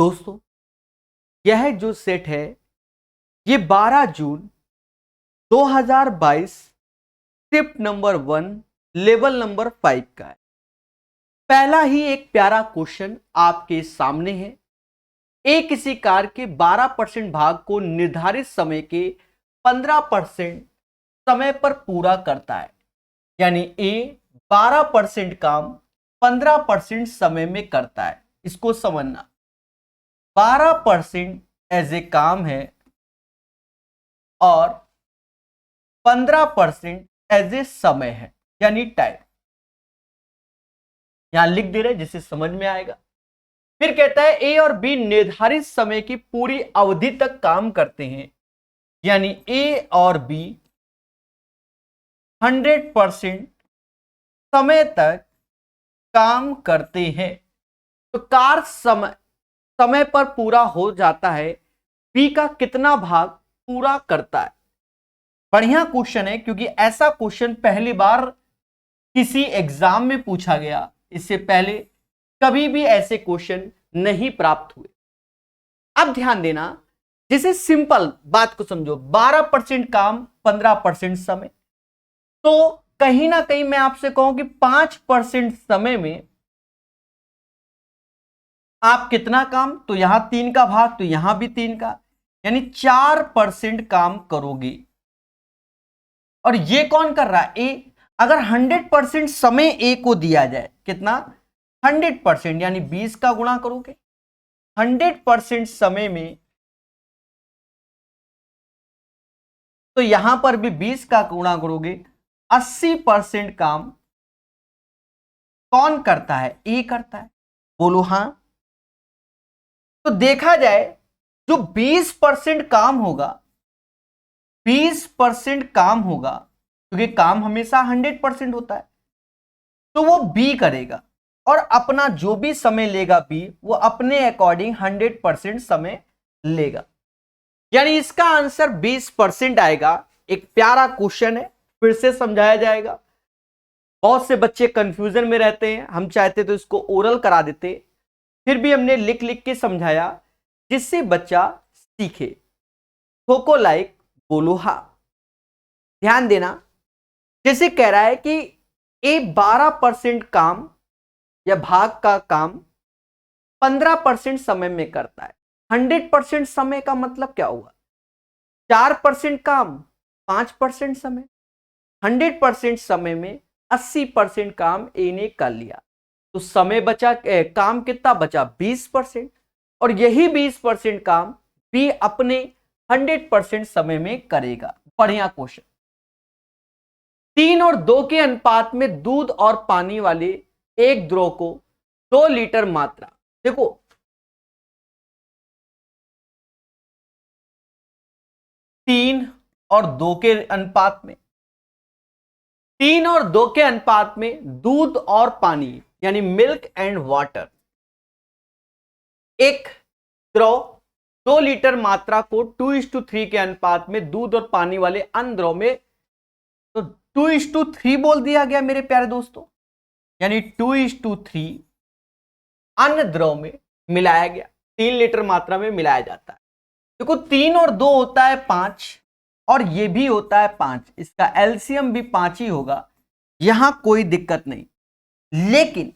दोस्तों, यह जो सेट है ये 12 जून 2022 शिफ्ट नंबर 1 लेवल नंबर 5 का है। पहला ही एक प्यारा क्वेश्चन आपके सामने है। ए किसी कार के 12% भाग को निर्धारित समय के 15% समय पर पूरा करता है। यानी ए 12% काम 15% समय में करता है। इसको समझना, 12% एज ए काम है और 15% एज ए समय है, यानी टाइम। यहां लिख दे रहे जिससे समझ में आएगा। फिर कहता है ए और बी निर्धारित समय की पूरी अवधि तक काम करते हैं, यानी ए और बी 100% समय तक काम करते हैं। तो कार समय पर पूरा हो जाता है, बी का कितना भाग पूरा करता है। बढ़िया क्वेश्चन है, क्योंकि ऐसा क्वेश्चन पहली बार किसी एग्जाम में पूछा गया। इससे पहले कभी भी ऐसे क्वेश्चन नहीं प्राप्त हुए। अब ध्यान देना, जैसे सिंपल बात को समझो, 12% काम 15% समय। तो कहीं ना कहीं मैं आपसे कहूं कि 5% समय में आप कितना काम, तो यहां 3 का भाग, तो यहां भी 3 का, यानी 4% काम करोगे। और ये कौन कर रहा है? ए। अगर 100% समय ए को दिया जाए, कितना? 100%, यानी 20 का गुणा करोगे 100% समय में, तो यहां पर भी 20 का गुणा करोगे। 80% काम कौन करता है? ए करता है। बोलो हां। तो देखा जाए, जो 20% काम होगा, 20% काम होगा, क्योंकि काम हमेशा 100% होता है, तो वो बी करेगा। और अपना जो भी समय लेगा बी, वो अपने अकॉर्डिंग 100% समय लेगा। यानी इसका आंसर 20% आएगा। एक प्यारा क्वेश्चन है, फिर से समझाया जाएगा। बहुत से बच्चे कंफ्यूजन में रहते हैं, हम चाहते तो इसको ओरल करा देते, फिर भी हमने लिख लिख के समझाया, जिससे बच्चा सीखे। ठोको लाइक, बोलो हा। ध्यान देना, जैसे कह रहा है कि ए 12% काम या भाग का काम 15% समय में करता है। 100% समय का मतलब क्या हुआ? 4% काम 5% समय। 100% समय में 80% काम ए ने कर लिया, तो समय बचा, काम कितना बचा? 20%। और यही 20% काम बी अपने 100% समय में करेगा। बढ़िया क्वेश्चन। 3 और 2 के अनुपात में दूध और पानी वाले एक द्रव को 2 लीटर मात्रा, देखो 3 और 2 के अनुपात में, 3 और 2 के अनुपात में दूध और पानी, यानी मिल्क एंड वाटर, एक द्रव 2 लीटर मात्रा को 2:3 के अनुपात में दूध और पानी वाले अन्य द्रव में, तो 2:3 बोल दिया गया मेरे प्यारे दोस्तों, यानी 2:3 अन्य द्रव में मिलाया गया। 3 लीटर मात्रा में मिलाया जाता है। देखो 3 और 2 होता है 5, और ये भी होता है 5, इसका एलसीएम भी 5 ही होगा। यहां कोई दिक्कत नहीं। लेकिन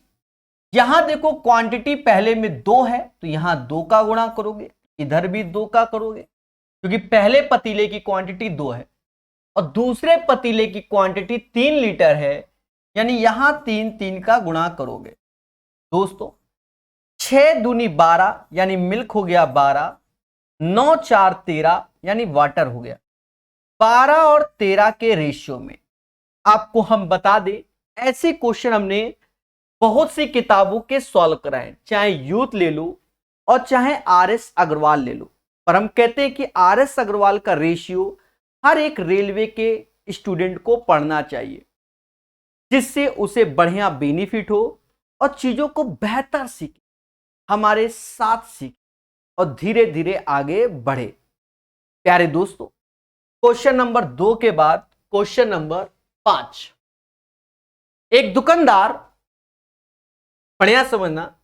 यहां देखो क्वांटिटी पहले में 2 है, तो यहां 2 का गुणा करोगे, इधर भी 2 का करोगे, क्योंकि पहले पतीले की क्वांटिटी 2 है और दूसरे पतीले की क्वांटिटी 3 लीटर है, यानी यहां 3 का गुणा करोगे। दोस्तों 6 दूनी 12, यानी मिल्क हो गया 12, 9 4 13, यानी वाटर हो गया। 12 और 13 के रेशियो में आपको हम बता दें, ऐसे क्वेश्चन हमने बहुत सी किताबों के सॉल्व कराए, चाहे यूथ ले लो और चाहे आरएस अग्रवाल ले लो। पर हम कहते हैं कि आरएस अग्रवाल का रेशियो हर एक रेलवे के स्टूडेंट को पढ़ना चाहिए, जिससे उसे बढ़िया बेनिफिट हो और चीजों को बेहतर सीखे, हमारे साथ सीखे और धीरे धीरे आगे बढ़े। प्यारे दोस्तों, क्वेश्चन नंबर 2 के बाद क्वेश्चन नंबर 5। एक दुकानदार, बढ़िया समझना,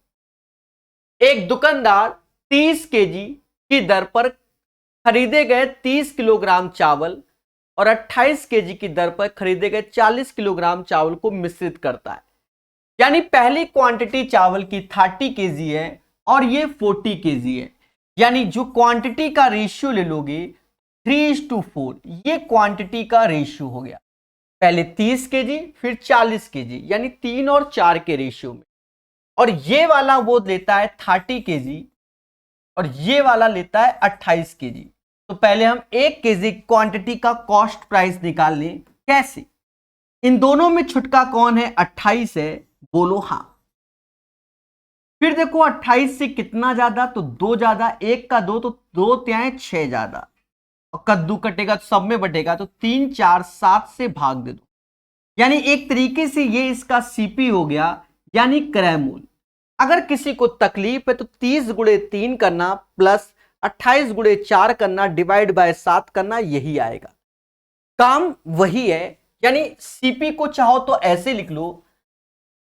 एक दुकानदार 30 केजी की दर पर खरीदे गए 30 किलोग्राम चावल और 28 केजी की दर पर खरीदे गए 40 किलोग्राम चावल को मिश्रित करता है। यानी पहली क्वांटिटी चावल की 30 केजी है और ये 40 केजी है। यानी जो क्वांटिटी का रेशियो ले लोगे 3:4, ये क्वांटिटी का रेशियो हो गया। पहले 30 केजी फिर 40 केजी, यानी 3 और 4 के रेशियो में। और ये वाला वो लेता है 30 केजी और ये वाला लेता है 28 केजी। तो पहले हम 1 केजी क्वांटिटी का कॉस्ट प्राइस निकाल लें। कैसे? इन दोनों में छुटका कौन है? 28 है, बोलो हाँ। फिर देखो 28 से कितना ज्यादा, तो 2 ज्यादा, 1 का 2 तो 2 त्याएं 6 ज्यादा, और कद्दू कटेगा तो सब में बटेगा, तो 3 4 7 से भाग दे दो। यानी एक तरीके से ये इसका सीपी हो गया, यानी क्रय मूल्य। अगर किसी को तकलीफ है तो 30 गुणे 3 करना प्लस 28 गुणे 4 करना डिवाइड बाय 7 करना, यही आएगा। काम वही है। यानी सीपी को चाहो तो ऐसे लिख लो,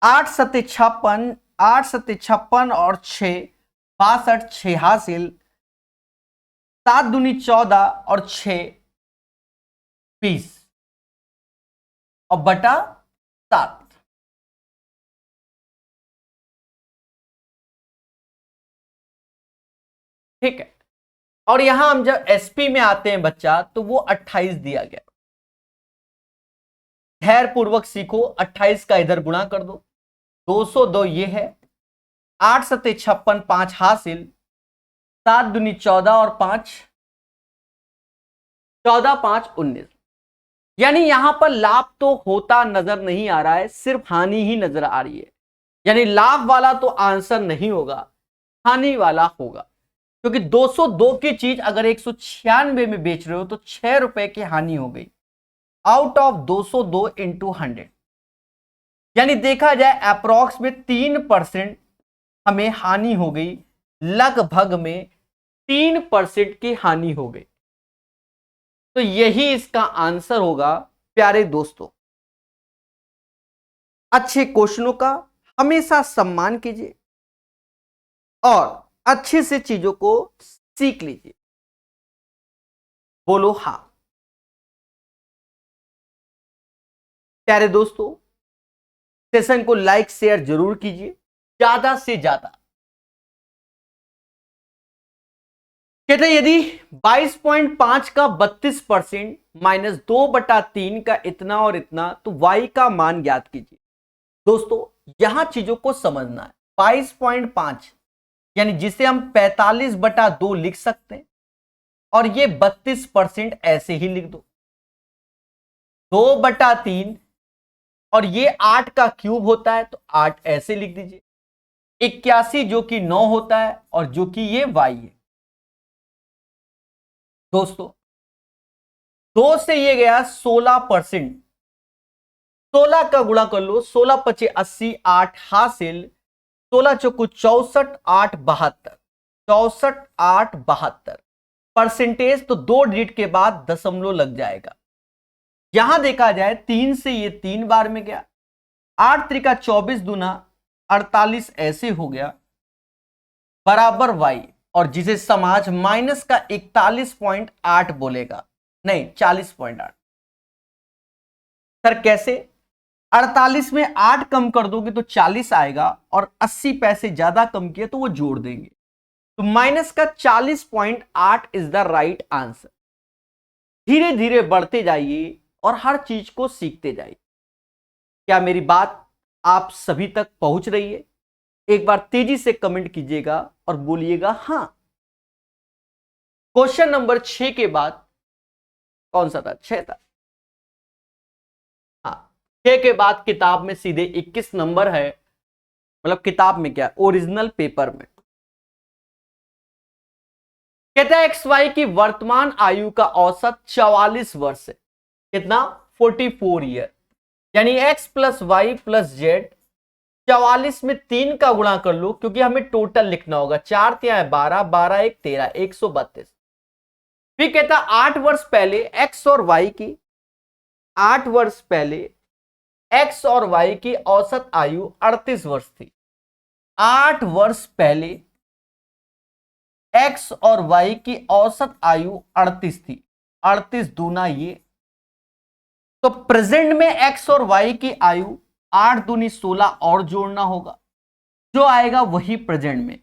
8 सत्ते 56, 8 सत्ते 56 और 6 62, 6 हासिल, 7 दूनी 14 और 6 20 और बटा 7। ठीक है। और यहां हम जब एसपी में आते हैं बच्चा, तो वो 28 दिया गया। धैर्य पूर्वक सीखो, 28 का इधर गुणा कर दो, 202 ये है, 8 सत्ते 56, 5 हासिल, 7 दूनी 14 और 5 14 5 19। यानी यहां पर लाभ तो होता नजर नहीं आ रहा है, सिर्फ हानि ही नजर आ रही है। यानी लाभ वाला तो आंसर नहीं होगा, हानि वाला होगा। क्योंकि 202 की चीज अगर 196 में बेच रहे हो तो 6 रुपए की हानि हो गई आउट ऑफ 202 इंटू 100। यानी देखा जाए अप्रोक्स में 3% हमें हानि हो गई, लगभग में 3% की हानि हो गई। तो यही इसका आंसर होगा प्यारे दोस्तों। अच्छे क्वेश्चनों का हमेशा सम्मान कीजिए और अच्छे से चीजों को सीख लीजिए। बोलो हाँ। प्यारे दोस्तों, सेशन को लाइक शेयर जरूर कीजिए, ज्यादा से ज्यादा। कहते हैं यदि 22.5 का 32% माइनस 2/3 का इतना और इतना, तो y का मान ज्ञात कीजिए। दोस्तों यहां चीजों को समझना है। 22.5 यानी जिसे हम 45/2 लिख सकते हैं, और ये 32% ऐसे ही लिख दो। 2/3 और ये 8 का क्यूब होता है, तो 8 ऐसे लिख दीजिए। 81 जो कि 9 होता है, और जो कि ये y है। दोस्तों 2 से ये गया 16%, 16 का गुणा कर लो, 16 पचे 80, 8 हासिल, 16 चौको 64, 8 72, 64 8 72। परसेंटेज तो 2 डिजिट के बाद दशमलव लग जाएगा। यहां देखा जाए 3 से ये 3 बार में गया, 8 त्रिका 24 दूना 48 ऐसे हो गया, बराबर y, और जिसे समाज माइनस का 41.8 बोलेगा, नहीं 40.8। सर कैसे? 48 में 8 कम कर दोगे तो 40 आएगा, और 80 पैसे ज्यादा कम किए तो वो जोड़ देंगे, तो माइनस का 40.8 इज द राइट आंसर। धीरे धीरे बढ़ते जाइए और हर चीज को सीखते जाइए। क्या मेरी बात आप सभी तक पहुंच रही है? एक बार तेजी से कमेंट कीजिएगा और बोलिएगा हाँ। क्वेश्चन नंबर 6 के बाद कौन सा था? 6 था। हाँ, 6 के बाद किताब में सीधे 21 नंबर है, मतलब किताब में क्या, ओरिजिनल पेपर में। कहता है XY की वर्तमान आयु का औसत 44 वर्ष है। कितना? 44 ईयर। यानी x plus Y plus Z, 44 में 3 का गुणा कर लो, क्योंकि हमें टोटल लिखना होगा। 4 तिया 12, 12 1 13, 132। फिर कहता 8 वर्ष पहले x और y की, 8 वर्ष पहले x और y की औसत आयु 38 वर्ष थी। 8 वर्ष पहले एक्स और वाई की औसत आयु 38 थी, 38 दूना ये, तो प्रेजेंट में एक्स और वाई की आयु 8 दूनी 16 और जोड़ना होगा, जो आएगा वही प्रेजेंट में।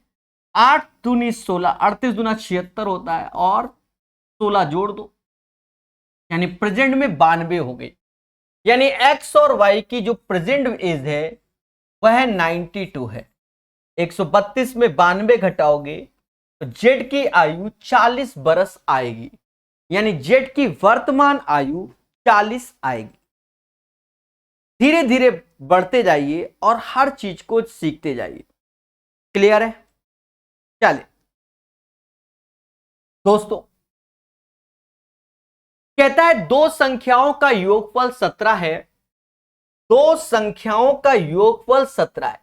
8 दूनी 16, 38 दूना 76 होता है, और 16 जोड़ दो, यानी प्रेजेंट में 92 हो गई। यानी एक्स और वाई की जो प्रेजेंट एज है वह 92 है। 132 में 92 घटाओगे तो जेड की आयु 40 बरस आएगी, यानी जेड की वर्तमान आयु 40 आएगी। धीरे धीरे बढ़ते जाइए और हर चीज को सीखते जाइए। क्लियर है? चलिए दोस्तों, कहता है दो संख्याओं का योगफल 17 है, दो संख्याओं का योगफल 17 है,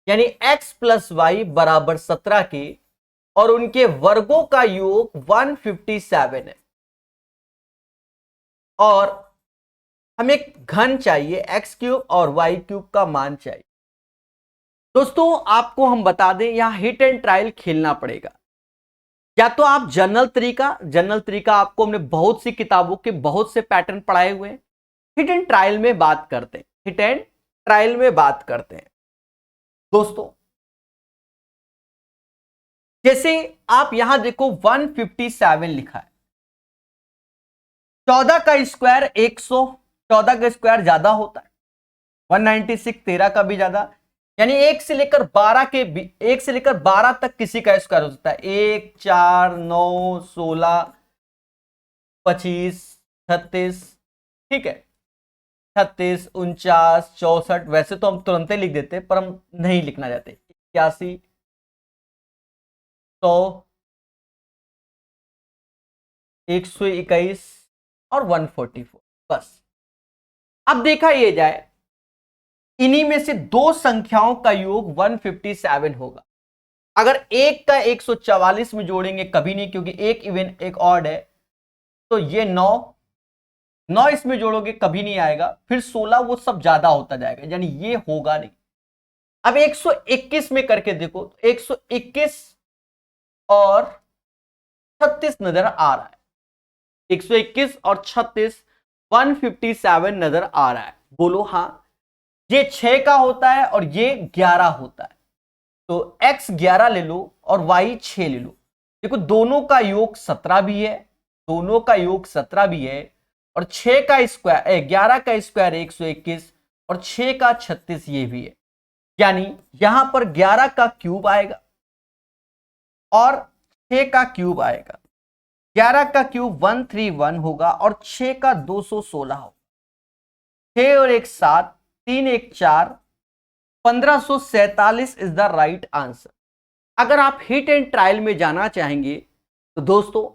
यानी x प्लस वाई बराबर 17 के, और उनके वर्गों का योग 157 है, और हमें घन चाहिए, एक्स क्यूब और वाई क्यूब का मान चाहिए। दोस्तों आपको हम बता दें, यहां हिट एंड ट्रायल खेलना पड़ेगा। या तो आप जनरल तरीका आपको हमने बहुत सी किताबों के बहुत से पैटर्न पढ़ाए हुए हैं, हिट एंड ट्रायल में बात करते हैं, हिट एंड ट्रायल में बात करते हैं। दोस्तों जैसे आप यहां देखो 157 लिखा है, 14 का स्क्वायर 100, 14 का स्क्वायर ज्यादा होता है, 196 13 का भी ज्यादा, यानी 1 से लेकर 12 तक किसी का स्क्वायर हो सकता है। 1 4 9 16 25 36, ठीक है, 36 49 64, वैसे तो हम तुरंत ही लिख देते पर हम नहीं लिखना चाहते। 81 100 121 और 144, बस। अब देखा ये जाए, इन्हीं में से दो संख्याओं का योग 157 होगा। अगर एक का 144 में जोड़ेंगे कभी नहीं, क्योंकि एक इवन एक ऑड है, तो ये 9 इसमें जोड़ोगे कभी नहीं आएगा, फिर 16 वो सब ज्यादा होता जाएगा, यानी ये होगा नहीं। अब 121 में करके देखो, 121 और 36 नजर आ रहा है, 121 और 36 157 नजर आ रहा है। बोलो हाँ। ये 6 का होता है और ये 11 होता है, तो x 11 ले लो और y 6 ले लो। देखो दोनों का योग 17 भी है, दोनों का योग 17 भी है, और 6 का स्क्वायर 11 का स्क्वायर 121 और 6 का 36 ये भी है, यानी यहां पर 11 का क्यूब आएगा और 6 का क्यूब आएगा। 11 का क्यूब 131 होगा और 6 का 216 होगा। 6 और 1 7, 3 1 4, 1547 इज द राइट आंसर। अगर आप हिट एंड ट्रायल में जाना चाहेंगे तो दोस्तों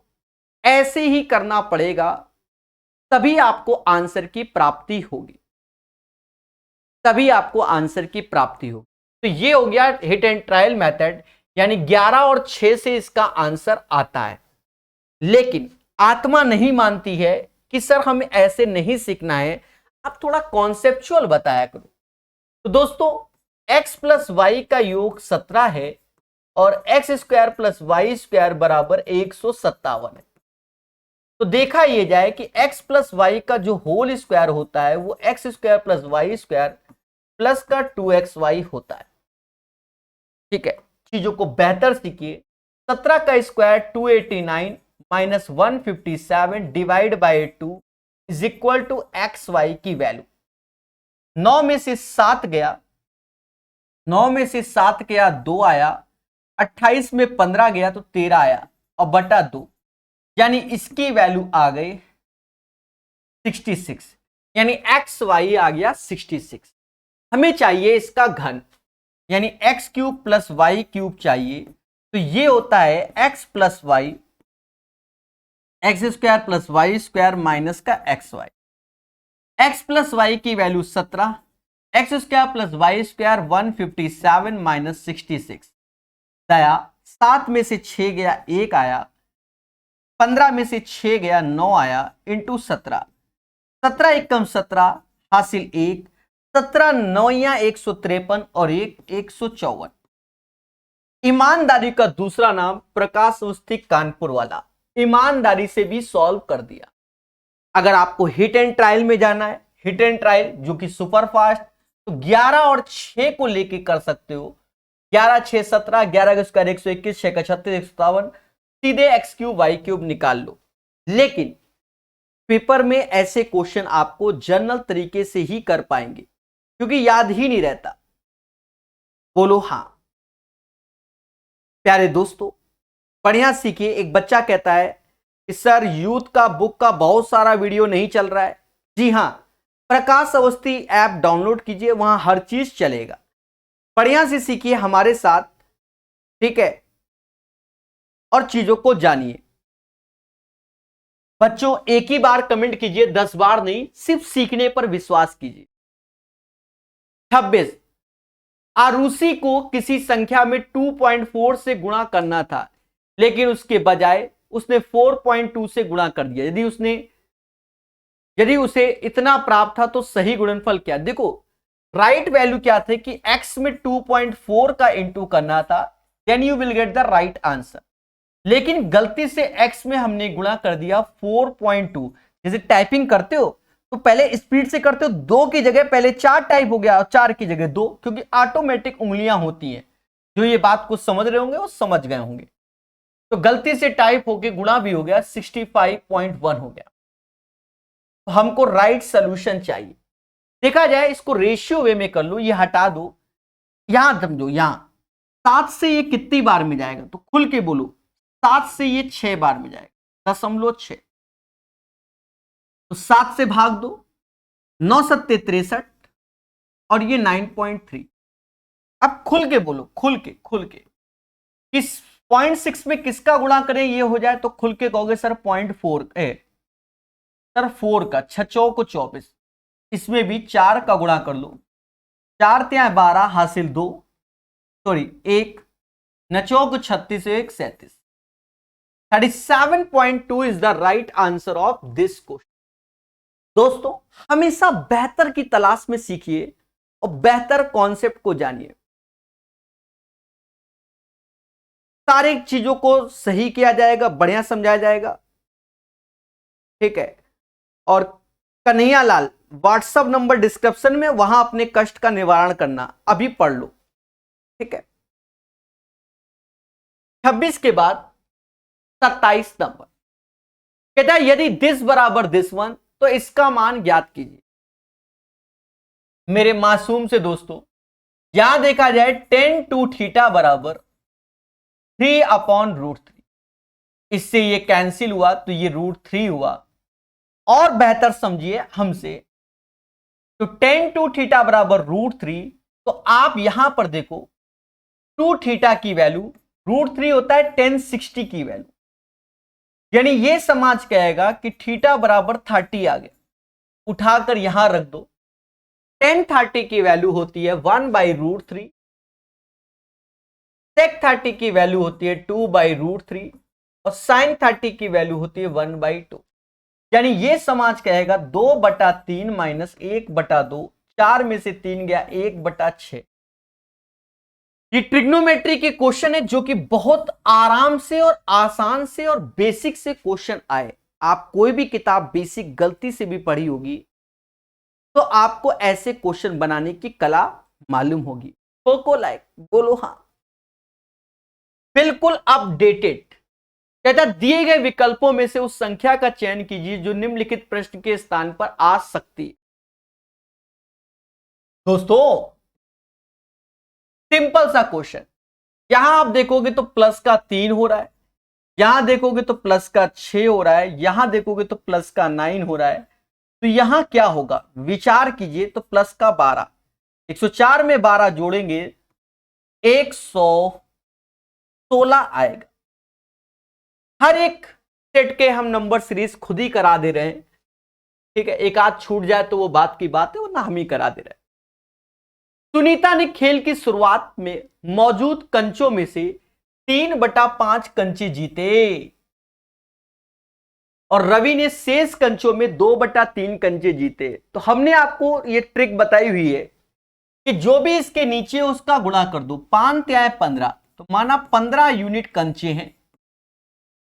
ऐसे ही करना पड़ेगा, तभी आपको आंसर की प्राप्ति होगी, तभी आपको आंसर की प्राप्ति होगी। तो ये हो गया हिट एंड ट्रायल मेथड, यानी 11 और 6 से इसका आंसर आता है। लेकिन आत्मा नहीं मानती है कि सर हमें ऐसे नहीं सीखना है, आप थोड़ा कॉन्सेप्चुअल बताया करो। तो दोस्तों x प्लस वाई का योग 17 है और X square plus Y square बराबर 157 है। तो देखा ये जाए कि x प्लस वाई का जो होल स्क्वायर होता है वो X square plus Y square plus का 2xy होता है। ठीक है, चीजों को बेहतर सीखिए। 17 का square 289 minus 157 divide by 2 is equal to xy की वैल्यू। 9 में से 7 गया, 9 में से 7 गया 2 आया, 28 में 15 गया तो 13 आया और बटा 2, यानी इसकी वैल्यू आ गई 66, यानी xy आ गया 66। हमें चाहिए इसका घन, यानी x cube plus y cube चाहिए, तो ये होता है x plus y, x square plus Y square minus का x y. X plus y की value 17, x square plus Y square 157 minus 66 दया। 7 में से 6 गया 1 आया, 15 में से 6 गया 9 आया इंटू 17, 17 एकम 17 हासिल 1, 17 9 153 और 1 154। ईमानदारी का दूसरा नाम प्रकाश अवस्थी कानपुर वाला, ईमानदारी से भी सॉल्व कर दिया। अगर आपको हिट एंड ट्रायल में जाना है, हिट एंड ट्रायल जो कि सुपर फास्ट, तो 11 और 6 को लेके कर सकते हो। 11 6 17, 11 का स्क्वायर 121, 6 का 36 157, सीधे x क्यूब y क्यूब निकाल लो। लेकिन पेपर में ऐसे क्वेश्चन आपको जनरल तरीके से ही कर पाएंगे क्योंकि याद ही नहीं रहता। बोलो हाँ। प्यारे दोस्तों, बढ़िया सीखिए। एक बच्चा कहता है कि सर यूथ का बुक का बहुत सारा वीडियो नहीं चल रहा है। जी हां, प्रकाश अवस्थी ऐप डाउनलोड कीजिए, वहां हर चीज चलेगा। बढ़िया से सीखिए हमारे साथ, ठीक है, और चीजों को जानिए। बच्चों एक ही बार कमेंट कीजिए, 10 बार नहीं, सिर्फ सीखने पर विश्वास कीजिए। 26, आरुषि को किसी संख्या में 2.4 से गुणा करना था, लेकिन उसके बजाय उसने 4.2 से गुणा कर दिया। यदि उसे इतना प्राप्त था तो सही गुणनफल क्या? देखो राइट वैल्यू क्या थे कि x में 2.4 का इंटू करना था, then you will get the right answer. लेकिन गलती से x में हमने गुणा कर दिया 4.2। जैसे टाइपिंग करते हो तो पहले स्पीड से करते हो, 2 की जगह पहले 4 टाइप हो गया और 4 की जगह 2, क्योंकि ऑटोमेटिक उंगलियां होती हैं। जो ये बात को समझ रहे होंगे वो समझ गए होंगे। तो गलती से टाइप होके गुणा भी हो गया, 65.1 हो गया। तो हमको राइट सोल्यूशन चाहिए। देखा जाए इसको रेशियो वे में कर लो, ये हटा दो, यहां समझो, यहां 7 से ये कितनी बार में जाएगा? तो खुल के बोलो, 7 से ये 6 बार में जाएगा, 0.6। तो 7 से भाग दो, 9 सत्ते 63 और ये 9.3। अब खुल के बोलो, खुल के इस 0.6 में किसका गुणा करें ये हो जाए? तो खुल के कहोगे सर 0.4 सर 4 का, 6 चौको 24, इसमें भी 4 का गुणा कर लो, 4 ત્યાં 12 हासिल 2, sorry 1, 9 choco 36, 1 37। 37.2 is the right answer of this question. दोस्तों हमेशा बेहतर की तलाश में सीखिए और बेहतर कॉन्सेप्ट को जानिए। सारी चीजों को सही किया जाएगा, बढ़िया समझाया जाएगा, ठीक है। और Kanhaiya Lal WhatsApp number description में, वहां अपने कष्ट का निवारण करना, अभी पढ़ लो, ठीक है। 26 के बाद 27 नंबर कहता है यदि दिस बराबर दिस वन तो इसका मान ज्ञात कीजिए। मेरे मासूम से दोस्तों, यहां देखा जाए tan 2 थीटा बराबर 3/√3, इससे ये कैंसिल हुआ तो ये √3 हुआ। और बेहतर समझिए हमसे, तो tan 2 थीटा बराबर √3, तो आप यहां पर देखो 2 थीटा की वैल्यू √3 होता है tan 60 की वैल्यू, यानी ये समाज कहेगा कि थीटा बराबर 30 आ गया, उठाकर यहां रख दो। tan 30 की वैल्यू होती है 1/√3, sec 30 की वैल्यू होती है 2/√3 और sin 30 की वैल्यू होती है 1/2। यानी ये समाज कहेगा 2/3 माइनस 1/2, 4 में से 3 गया 1/6। ये ट्रिग्नोमेट्री के क्वेश्चन है जो कि बहुत आराम से और आसान से और बेसिक से क्वेश्चन आए। आप कोई भी किताब बेसिक गलती से भी पढ़ी होगी तो आपको ऐसे क्वेश्चन बनाने की कला मालूम होगी। को लाइक बोलो हाँ। बिल्कुल अपडेटेड। कहता दिए गए विकल्पों में से उस संख्या का चयन कीजिए जो निम्नलिखित प्रश्न के स्थान पर आ सकती है। दोस्तों सिंपल सा क्वेश्चन, यहां आप देखोगे तो प्लस का 3 हो रहा है, यहां देखोगे तो प्लस का 6 हो रहा है, यहां देखोगे तो प्लस का 9 हो रहा है। तो यहां क्या होगा विचार कीजिए। तो प्लस का 12, 104 में 12 जोड़ेंगे 116 आएगा। हर एक सेट के हम नंबर सीरीज खुद ही करा दे रहे हैं, ठीक है। एक आध छूट जाए तो वो बात की बात है, वरना हम ही करा दे रहे हैं। सुनीता ने खेल की शुरुआत में मौजूद कंचों में से 3/5 कंचे जीते और रवि ने शेष कंचों में 2/3 कंचे जीते। तो हमने आपको ये ट्रिक बताई हुई है कि जो भी इसके नीचे उसका गुणा कर दो, 5 × 15, तो माना 15 यूनिट कंचे हैं,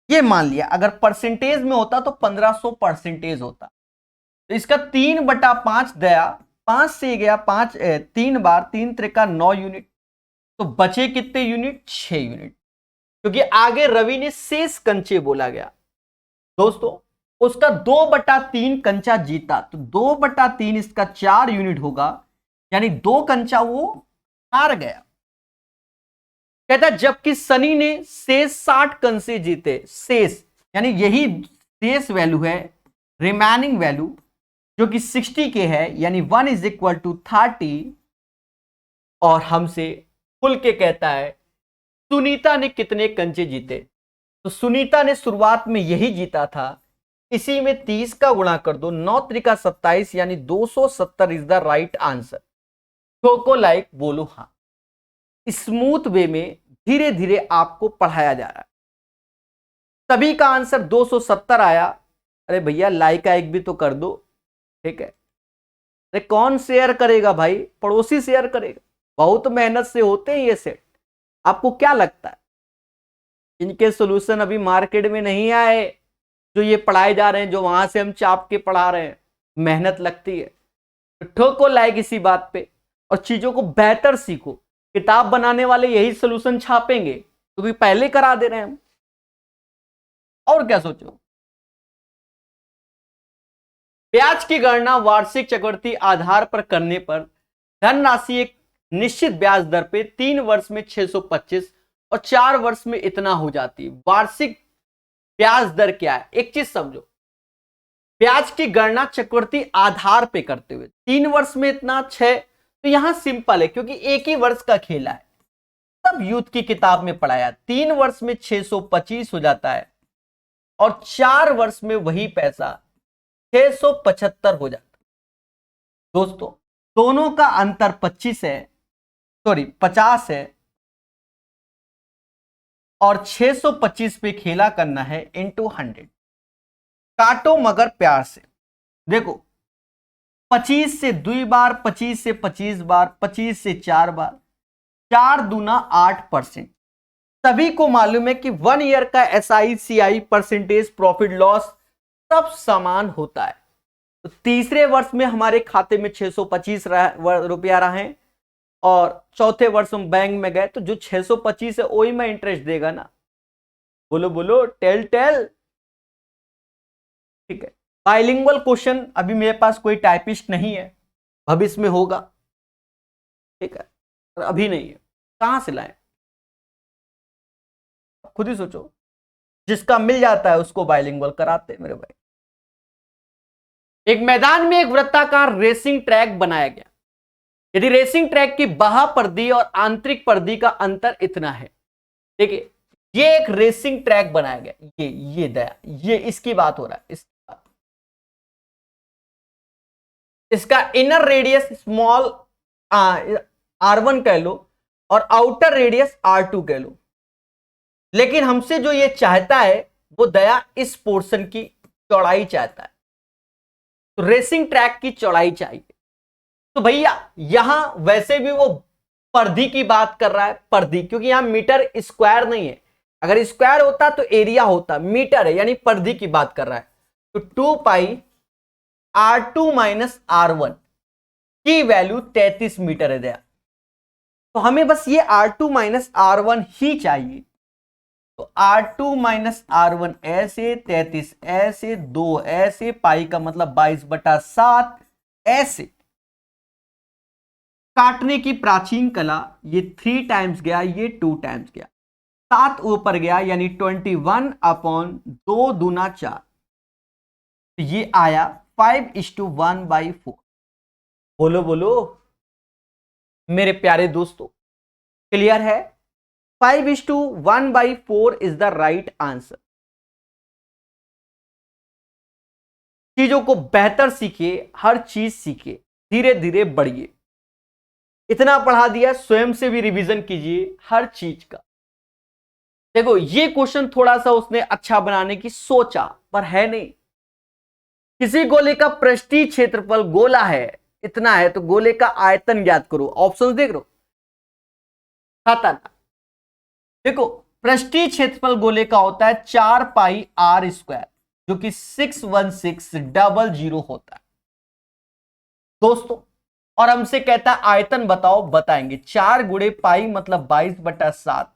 ये मान लिया। अगर परसेंटेज में होता तो 1500 परसेंटेज होता। तो इसका 3/5 दया, 5 से गया 5, 3 बार 3 त्रिका 9 यूनिट। तो बचे कितने यूनिट? 6 यूनिट, क्योंकि आगे रवि ने शेष कंचे बोला गया दोस्तों। उसका 2/3 कंचा जीता, तो 2/3 इसका 4 यूनिट होगा, यानी 2 कंचा वो हार गया। कहता है जबकि सनी ने शेष 60 कंचे जीते। शेष यानी यही शेष वैल्यू है, रिमेनिंग वैल्यू, जो कि 60 के है, यानी 1 = 30। और हमसे खुल के कहता है सुनीता ने कितने कंचे जीते। तो सुनीता ने शुरुआत में यही जीता था, इसी में 30 का गुणा कर दो, 9 त्रिका 27, यानी 270 इज द राइट आंसर। ठोको लाइक, बोलो हाँ। स्मूथ वे में धीरे धीरे आपको पढ़ाया जा रहा है। सभी का आंसर 270 आया। अरे भैया लाइक एक भी तो कर दो, ठीक है। अरे कौन शेयर करेगा भाई? पड़ोसी शेयर करेगा। बहुत मेहनत से होते हैं ये सेट। आपको क्या लगता है इनके सॉल्यूशन अभी मार्केट में नहीं आए? जो ये पढ़ाए जा रहे हैं, जो वहां से हम चाप के पढ़ा रहे हैं, मेहनत लगती है। तो ठोको लाइक इसी बात पे और चीजों को बेहतर सीखो। किताब बनाने वाले यही सॉल्यूशन छापेंगे क्योंकि पहले करा दे रहे हैं हम। और क्या सोचो। ब्याज की गणना वार्षिक चक्रवृद्धि आधार पर करने पर धनराशि एक निश्चित ब्याज दर पे 3 वर्ष में 625 और 4 वर्ष में इतना हो जाती है। वार्षिक ब्याज दर क्या है? एक चीज समझो, ब्याज की गणना चक्रवृद्धि आधार पे करते हुए 3 वर्ष में इतना 6, तो यहां सिंपल है क्योंकि एक ही वर्ष का खेला है। तब यूथ की किताब में पढ़ाया 3 वर्ष में 625 हो जाता है और 4 वर्ष में वही पैसा 675 हो जाता है। दोस्तों दोनों का अंतर 25 है, सॉरी 50 है, और 625 पे खेला करना है इंटू 100। काटो मगर प्यार से। देखो 25 से 2 बार, 25 से 25 बार, 25 से 4 बार, 4 दूना 8%। सभी को मालूम है कि 1 ईयर का SICI परसेंटेज प्रॉफिट लॉस सब समान होता है। तो तीसरे वर्ष में हमारे खाते में 625 रुपया रहे और चौथे वर्ष हम बैंक में गए, तो जो 625 है वही में इंटरेस्ट देगा ना। बोलो बोलो, टेल टेल। ठीक है। बाइलिंगुअल क्वेश्चन अभी मेरे पास कोई टाइपिस्ट नहीं है, भविष्य में होगा, ठीक है, पर अभी नहीं है। कहां से लाएं? खुद ही सोचो। जिसका मिल जाता है उसको बाइलिंगुअल कराते हैं मेरे भाई। एक मैदान में एक वृत्ताकार रेसिंग ट्रैक बनाया गया। यदि रेसिंग ट्रैक की बाह्य परिधि और आंतरिक परिधि का अंतर इतना है, देखिए ये एक रेसिंग ट्रैक बनाया गया, ये दया, ये इसकी बात हो रहा है, इसकी बात। इसका इनर रेडियस स्मॉल R1 कह लो और आउटर रेडियस R2 कह लो। लेकिन हमसे जो ये चाहता है वो दया इस पोर्शन की चौड़ाई चाहता है। तो रेसिंग ट्रैक की चौड़ाई चाहिए। तो भैया यहां वैसे भी वो परिधि की बात कर रहा है, परिधि, क्योंकि यहां मीटर स्क्वायर नहीं है। अगर स्क्वायर होता तो एरिया होता, मीटर है यानी परिधि की बात कर रहा है। तो 2 पाई R2 माइनस R1 की वैल्यू 33 मीटर है दया। तो हमें बस ये R2 माइनस R1 ही चाहिए। तो R2 माइनस R1 ऐसे, 33 ऐसे, 2 ऐसे, पाई का मतलब 22/7 ऐसे। काटने की प्राचीन कला, ये 3 टाइम्स गया, ये 2 टाइम्स गया, 7 ऊपर गया यानी 21/2 दूना 4। तो ये आया 5:1/4। बोलो बोलो मेरे प्यारे दोस्तों, क्लियर है? 5:1/4 इज द राइट आंसर। चीजों को बेहतर सीखिए, हर चीज सीखिए, धीरे धीरे बढ़िए। इतना पढ़ा दिया, स्वयं से भी रिवीजन कीजिए हर चीज का। देखो ये क्वेश्चन थोड़ा सा उसने अच्छा बनाने की सोचा, पर है नहीं। किसी गोले का पृष्ठीय क्षेत्रफल गोला है इतना है, तो गोले का आयतन ज्ञात करो। ऑप्शंस देख लो, खाता था देखो पृष्ठीय क्षेत्रफल गोले का होता है 4 पाई आर स्क्वायर, जो कि 61600 होता है दोस्तों। और हमसे कहता है आयतन बताओ, बताएंगे 4 गुणे पाई मतलब 22/7,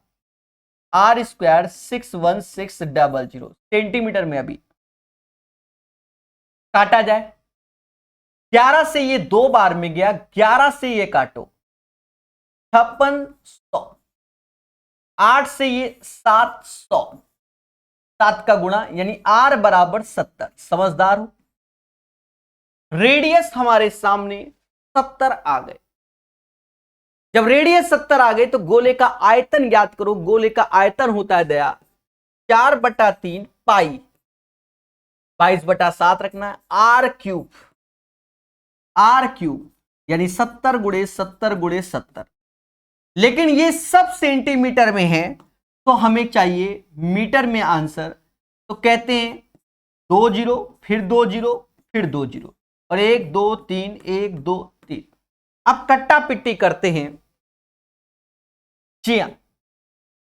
आर स्क्वायर 61600 सेंटीमीटर में। अभी काटा जाए, 11 से ये 2 बार में गया, 11 से ये काटो 5600, 8 से ये 700, 7 का गुणा यानी आर बराबर 70। समझदार हो। रेडियस हमारे सामने 70 आ गए। जब रेडियस 70 आ गए तो गोले का आयतन ज्ञात करो। गोले का आयतन होता है दया 4/3 पाई, 22/7 रखना है, आर क्यूब, आर क्यूब यानी 70 गुणे 70 गुणे 70। लेकिन ये सब सेंटीमीटर में है तो हमें चाहिए मीटर में आंसर। तो कहते हैं 2 जीरो, फिर 2 जीरो, फिर 2 जीरो, और 1 2 3, 1 2 3। अब कट्टा पिट्टी करते हैं। जी हाँ,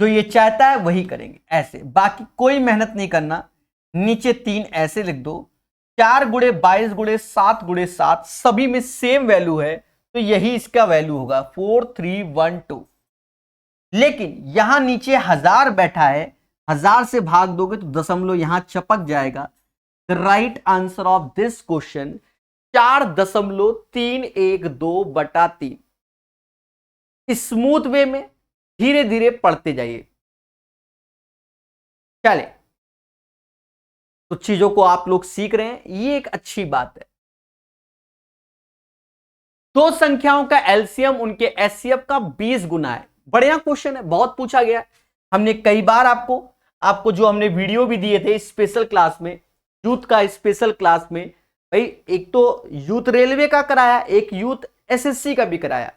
जो ये चाहता है वही करेंगे ऐसे, बाकी कोई मेहनत नहीं करना। नीचे 3 ऐसे लिख दो। 4 गुणे 22 गुणे 7 गुणे 7 सभी में सेम वैल्यू है, तो यही इसका वैल्यू होगा 4312। लेकिन यहां नीचे 1000 बैठा है, 1000 से भाग दोगे तो दशमलव यहां चपक जाएगा। The right answer of this question 4.312/3। Smooth way में धीरे धीरे पढ़ते जाइए। चले, कुछ चीजों को आप लोग सीख रहे हैं, ये एक अच्छी बात है। दो संख्याओं का एलसीएम उनके एचसीएफ का 20 गुना है। बढ़िया क्वेश्चन है, बहुत पूछा गया। हमने कई बार आपको जो हमने वीडियो भी दिए थे स्पेशल क्लास में, यूथ का स्पेशल क्लास में, भाई एक तो यूथ रेलवे का कराया, एक यूथ एसएससी का भी कराया।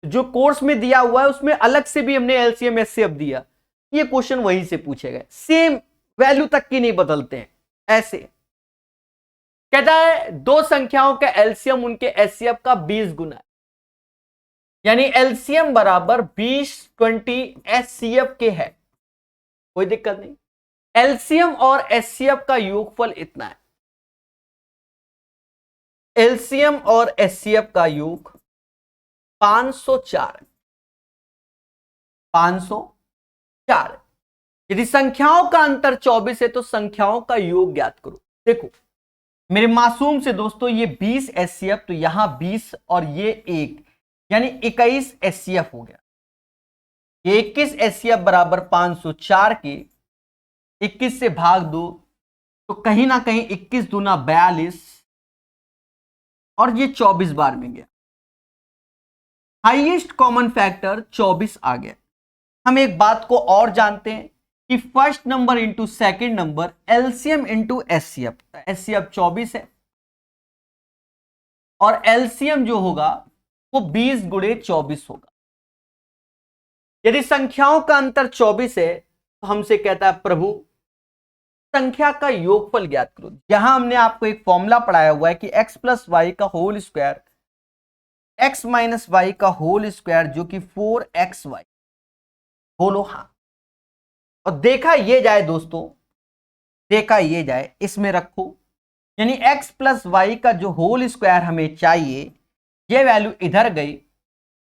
जो कोर्स में दिया हुआ है उसमें अलग से भी हमने एलसीएम एचसीएफ दिया। ये क्वेश्चन वहीं से पूछे गए, सेम वैल्यू तक की नहीं बदलते हैं। ऐसे कहता है दो संख्याओं का एलसीएम उनके एचसीएफ का 20 गुना है, यानी एलसीएम बराबर 20 एचसीएफ के है। कोई दिक्कत नहीं। एलसीएम और एचसीएफ का योगफल इतना है। एलसीएम और एचसीएफ का योग 504, 504। यदि संख्याओं का अंतर 24 है तो संख्याओं का योग ज्ञात करो। देखो मेरे मासूम से दोस्तों, ये 20 एचसीएफ, तो यहां 20 और ये 1 यानी 21 एचसीएफ हो गया। ये 21 एचसीएफ बराबर 504 के 21 से भाग दो तो कहीं ना कहीं 21 दूना 42 और ये 24 बार में गया। हाईएस्ट कॉमन फैक्टर 24 आ गया। हम एक बात को और जानते हैं कि first number into second number LCM into HCF. HCF 24 है और एलसीएम जो होगा वो 20 गुणे 24 होगा। यदि संख्याओं का अंतर 24 है तो हमसे कहता है प्रभु संख्या का योगफल ज्ञात करो। यहां हमने आपको एक फॉर्मूला पढ़ाया हुआ है कि x प्लस वाई का whole square x minus Y का होल स्क्वायर जो कि 4xy। बोलो हाँ। और देखा ये जाए दोस्तों, देखा ये जाए, इसमें रखो, यानी x प्लस वाई का जो होल स्क्वायर हमें चाहिए, ये वैल्यू इधर गई,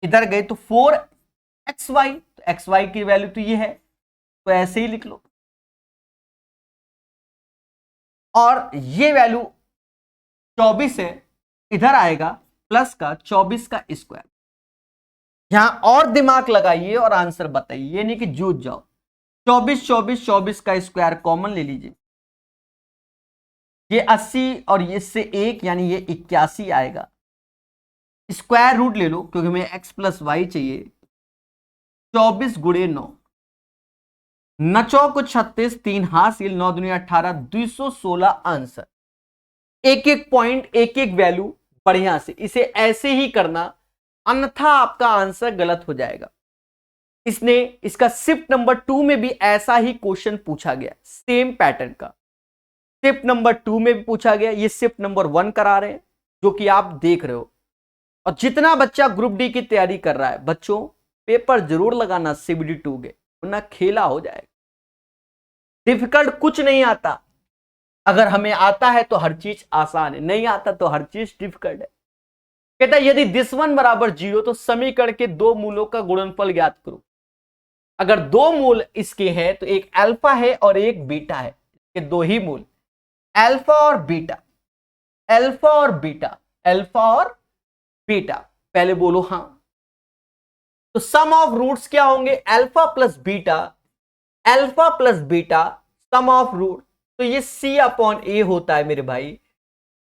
इधर गई तो 4xy, तो xy की वैल्यू तो ये है, तो ऐसे ही लिख लो। और ये वैल्यू 24 है, इधर आएगा प्लस का 24 का स्क्वायर। यहां और दिमाग लगाइए और आंसर बताइए, ये नहीं कि जूझ जाओ। 24 24 24 का स्क्वायर कॉमन ले लीजिए, ये 80 और इससे 1 यानी ये 81 आएगा। स्क्वायर रूट ले लो क्योंकि हमें x प्लस वाई चाहिए। 24 गुणे 9, 9 को 36, 3 हासिल, 9 दुनिया 18, 216 आंसर। एक एक पॉइंट, एक एक वैल्यू बढ़िया से इसे ऐसे ही करना, अन्यथा आपका आंसर गलत हो जाएगा। इसका शिफ्ट नंबर 2 में भी ऐसा ही क्वेश्चन पूछा गया, सेम पैटर्न का। शिफ्ट नंबर 2 में भी पूछा गया, ये शिफ्ट नंबर 1 करा रहे हैं जो कि आप देख रहे हो। और जितना बच्चा ग्रुप डी की तैयारी कर रहा है, बच्चों पेपर जरूर लगाना CBD 2 के। वरना खेला हो जाएगा। डिफिकल्ट कुछ नहीं आता, अगर हमें आता है तो हर चीज आसान है, नहीं आता तो हर चीज डिफिकल्ट है। कहता है यदि दिस वन बराबर 0 तो समीकरण के दो मूलों का गुणनफल ज्ञात करो। अगर दो मूल इसके हैं तो एक अल्फा है और एक बीटा है, ये दो ही मूल, अल्फा और बीटा, अल्फा और बीटा, अल्फा और बीटा। पहले बोलो हां। तो सम ऑफ रूट्स क्या होंगे, alpha plus beta, alpha plus beta sum of root, तो ये C/A होता है मेरे भाई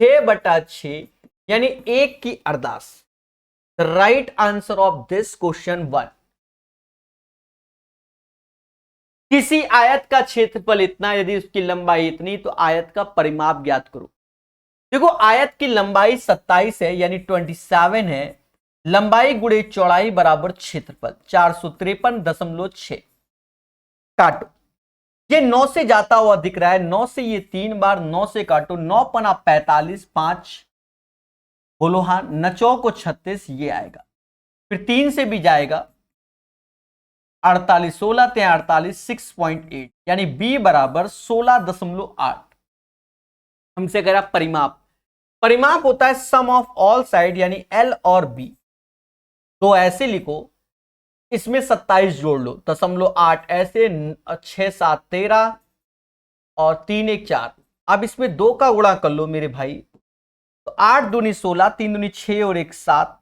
6/6, यानी 1 की अर्दास। The right answer of this question 1। किसी आयत का क्षेत्रफल इतना, यदि उसकी लंबाई इतनी, तो आयत का परिमाप ज्ञात करो। देखो आयत की लंबाई 27 है यानी 27 है, लंबाई गुणे चौड़ाई बराबर क्षेत्रफल 453.6। काटो, ये 9 से जाता हुआ दिख रहा है, 9 से ये 3 बार, 9 से काटो, 9 पना 45, 5 बोलो हां, नचो को 36 ये आएगा, फिर 3 से भी जाएगा 48, 16 ते 48, 6.8 यानी b बराबर 16.8। हमसे कह रहा परिमाप, परिमाप होता है सम ऑफ ऑल साइड यानी L और B। तो ऐसे लिखो, इसमें 27 जोड़ लो, 0.8 ऐसे, 6 7 13 और 3 1 4। अब इसमें 2 का गुणा कर लो मेरे भाई, तो 8 दूनी 16, 3 दूनी 6 और 1 7,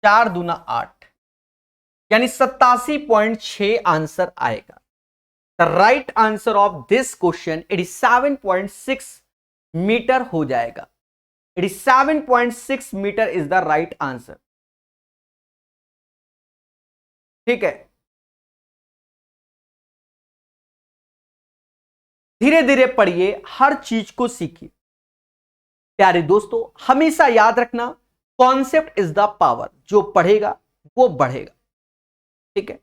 4 दूना 8, यानी 87.6 आंसर आएगा। The right answer of this question 87.6 metre हो जाएगा। 87.6 metre is the right answer. ठीक है, धीरे धीरे पढ़िए, हर चीज को सीखिए। प्यारे दोस्तों हमेशा याद रखना, कॉन्सेप्ट इज द पावर, जो पढ़ेगा वो बढ़ेगा। ठीक है,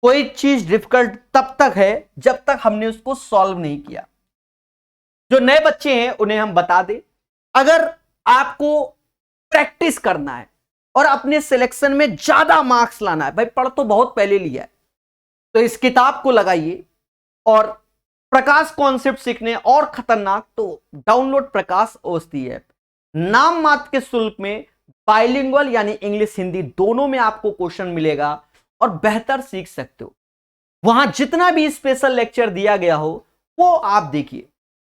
कोई चीज डिफिकल्ट तब तक है जब तक हमने उसको सॉल्व नहीं किया। जो नए बच्चे हैं उन्हें हम बता दें, अगर आपको प्रैक्टिस करना है और अपने सिलेक्शन में ज्यादा मार्क्स लाना है, भाई पढ़ तो बहुत पहले लिया है, तो इस किताब को लगाइए। और प्रकाश कॉन्सेप्ट सीखने और खतरनाक तो डाउनलोड प्रकाश औषधि ऐप। नाम मात्र के शुल्क में बाइलिंगुअल यानी इंग्लिश हिंदी दोनों में आपको क्वेश्चन मिलेगा और बेहतर सीख सकते हो। वहां जितना भी स्पेशल लेक्चर दिया गया हो वो आप देखिए।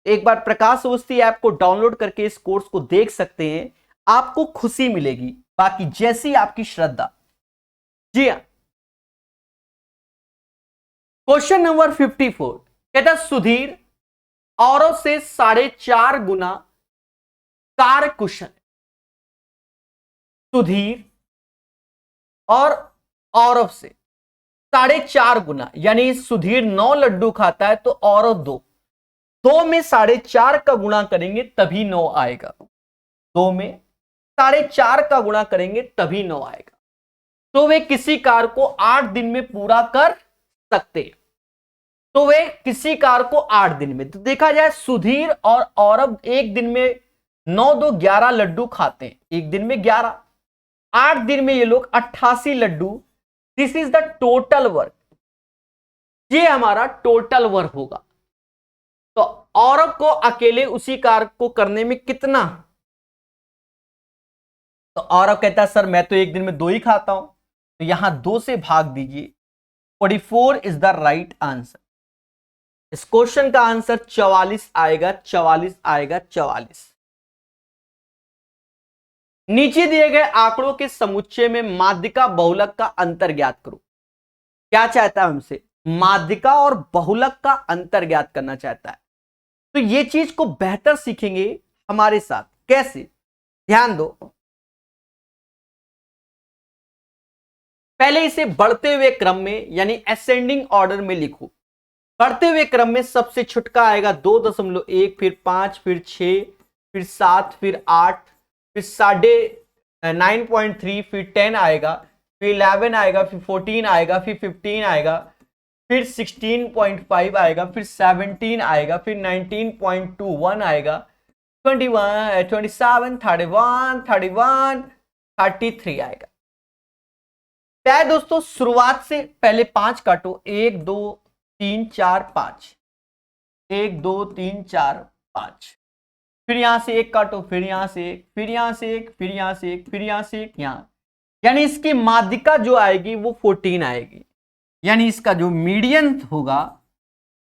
एक बार प्रकाश औषधि ऐप को डाउनलोड करके इस कोर्स को देख सकते हैं, आपको खुशी मिलेगी, बाकी जैसी आपकी श्रद्धा। जी हां, क्वेश्चन नंबर 54 कहता सुधीर औरों से 4.5 गुना कार्य कुशल। सुधीर और औरव से 4.5 गुना, यानी सुधीर 9 लड्डू खाता है तो औरव 2, 2 में 4.5 का गुणा करेंगे तभी 9 आएगा। 2 में 4.5 का गुणा करेंगे तभी 9 आएगा। तो वे किसी कार्य को 8 दिन में पूरा कर सकते हैं। तो वे किसी कार्य को 8 दिन में, तो देखा जाए सुधीर और औरव एक दिन में 9 2 11 लड्डू खाते हैं, एक दिन में 11, 8 दिन में ये लोग 88 laddoo. This is the total work, ये हमारा टोटल वर्क होगा। तो औरव को अकेले उसी कार्य को करने में कितना, तो औरव कहता है सर मैं तो एक दिन में 2 ही खाता हूं, तो यहां 2 से भाग दीजिए। 44 इज द राइट आंसर। इस क्वेश्चन का आंसर 44 आएगा, 44 आएगा, 44। नीचे दिए गए आंकड़ों के समुच्चय में माध्यिका बहुलक का अंतर ज्ञात करो। क्या चाहता है हमसे, माध्यिका और बहुलक का अंतर ज्ञात करना चाहता है। तो ये चीज को बेहतर सीखेंगे हमारे साथ, कैसे, ध्यान दो। पहले इसे बढ़ते हुए क्रम में यानी असेंडिंग ऑर्डर में लिखो। बढ़ते हुए क्रम में सबसे छुटका आएगा 2.1, फिर 5, फिर 6, फिर 7, फिर 8, फिर 9.3, फिर 10 आएगा, फिर 11 आएगा, फिर 14 आएगा, फिर 15 आएगा, फिर 16.5 आएगा, फिर 17 आएगा, फिर 19.21 आएगा, 21, 27, 31, 33 आएगा। प्यारे दोस्तों शुरुआत से पहले 5 काटो, 1 2 3 4 5, 1 2 3 4 5, फिर यहां से 1 काटो, फिर यहां से 1, फिर यहां से 1, फिर यहां से 1, फिर यहां से 1, यहां, यानी इसकी माध्यिका जो आएगी वो 14 आएगी, यानी इसका जो मीडियन होगा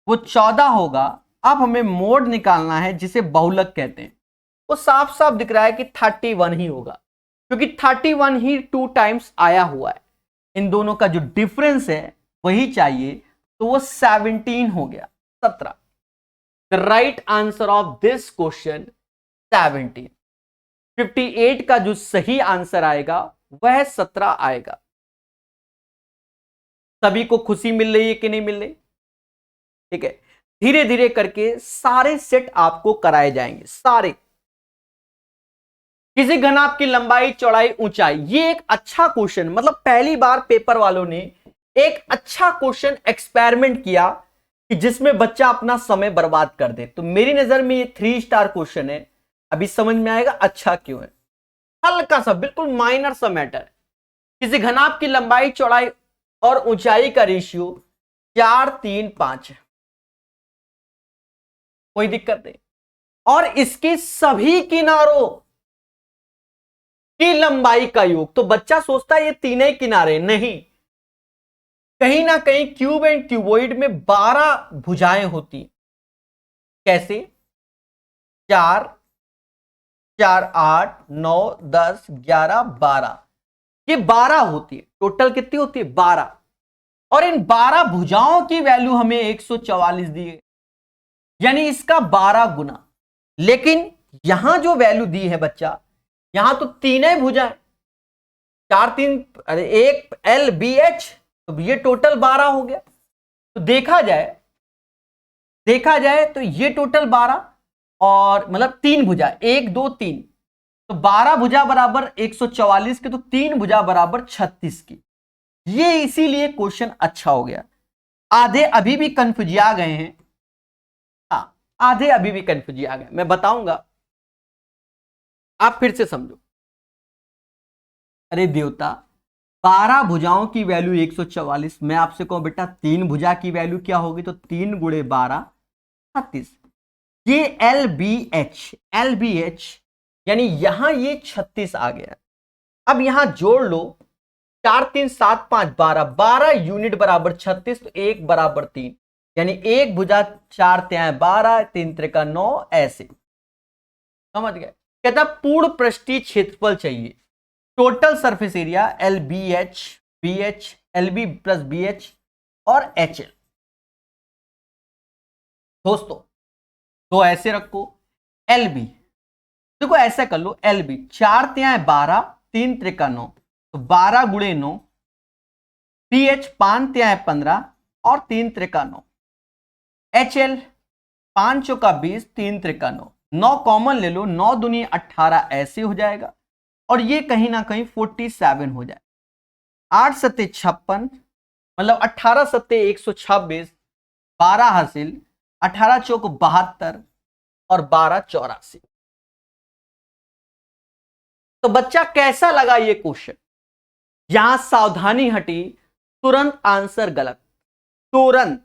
वो 14 होगा। अब हमें मोड निकालना है जिसे बहुलक कहते हैं। वो साफ साफ दिख रहा है कि 31 ही होगा, क्योंकि 31 ही 2 टाइम्स आया हुआ है। इन दोनों का जो डिफरेंस है वही चाहिए, तो वो 17 हो गया, 17। The right answer of this question 17। 58 का जो सही आंसर आएगा वह 17 आएगा। सभी को खुशी मिल रही है कि नहीं मिल रही? ठीक है, धीरे धीरे करके सारे सेट आपको कराए जाएंगे, सारे। किसी घनाभ की लंबाई चौड़ाई ऊंचाई, ये एक अच्छा क्वेश्चन, मतलब पहली बार पेपर वालों ने एक अच्छा क्वेश्चन एक्सपेरिमेंट किया कि जिसमें बच्चा अपना समय बर्बाद कर दे। तो मेरी नजर में ये 3 स्टार क्वेश्चन है। अभी समझ में आएगा अच्छा क्यों है। हल्का सा, बिल्कुल माइनर सा मैटर है। किसी घनाभ की लंबाई चौड़ाई और ऊंचाई का रेशियो 4 3 5 है, कोई दिक्कत नहीं। और इसके सभी किनारों की लंबाई का योग, तो बच्चा सोचता है ये तीनों ही किनारे, नहीं, कहीं ना कहीं क्यूब एंड क्यूबॉइड में 12 भुजाएं होती। कैसे? 4 4 8 9 10 11 12, ये 12 होती है। टोटल कितनी होती है? 12। और इन 12 भुजाओं की वैल्यू हमें 144 दी है, यानी इसका 12 गुना। लेकिन यहां जो वैल्यू दी है बच्चा, यहां तो तीनों भुजा है, 4 3 अरे 1 एल बी एच, तो ये टोटल 12 हो गया। तो देखा जाए तो ये टोटल 12, और मतलब 3 भुजा, 1 2 3, तो 12 भुजा बराबर 144 की, तो 3 भुजा बराबर 36 की। ये इसीलिए क्वेश्चन अच्छा हो गया। आधे अभी भी कंफ्यूजिया गए हैं, हाँ आधे अभी भी कंफ्यूजिया गए, मैं बताऊंगा, आप फिर से समझो। अरे देवता, 12 भुजाओं की वैल्यू 144, मैं आपसे कहूं बेटा 3 भुजा की वैल्यू क्या होगी, तो 3 गुणे 12 36। ये एल बी एच, यानी यहां ये 36 आ गया। अब यहां जोड़ लो, 4 3 7 5 12, 12 यूनिट बराबर 36, तो 1 बराबर 3, यानी एक भुजा 4 त्यां 12, 3 त्रिका 9, ऐसे। समझ गए? कहता पूर्ण पृष्ठीय क्षेत्रफल चाहिए, total surface area L B H L B plus B H और एच एल। दोस्तों तो ऐसे रखो, एल बी, देखो ऐसा कर लो, एल बी 4 त्यां 12, 3 त्रिका 9, तो 12 गुणे 9, पी एच 5 त्यां 15 और 3 त्रिका 9, एच एल 5 चौका 20, 3 त्रिका 9, 9 कॉमन ले लो, 9 दूनी 18, ऐसे हो जाएगा, और ये कहीं ना कहीं 47 हो जाए। 8 सत्ते 56, मतलब 18 सत्ते 126, 12 हासिल, 18 चौक 72 और 12 84। तो बच्चा कैसा लगा ये क्वेश्चन? यहां सावधानी हटी, तुरंत आंसर गलत, तुरंत।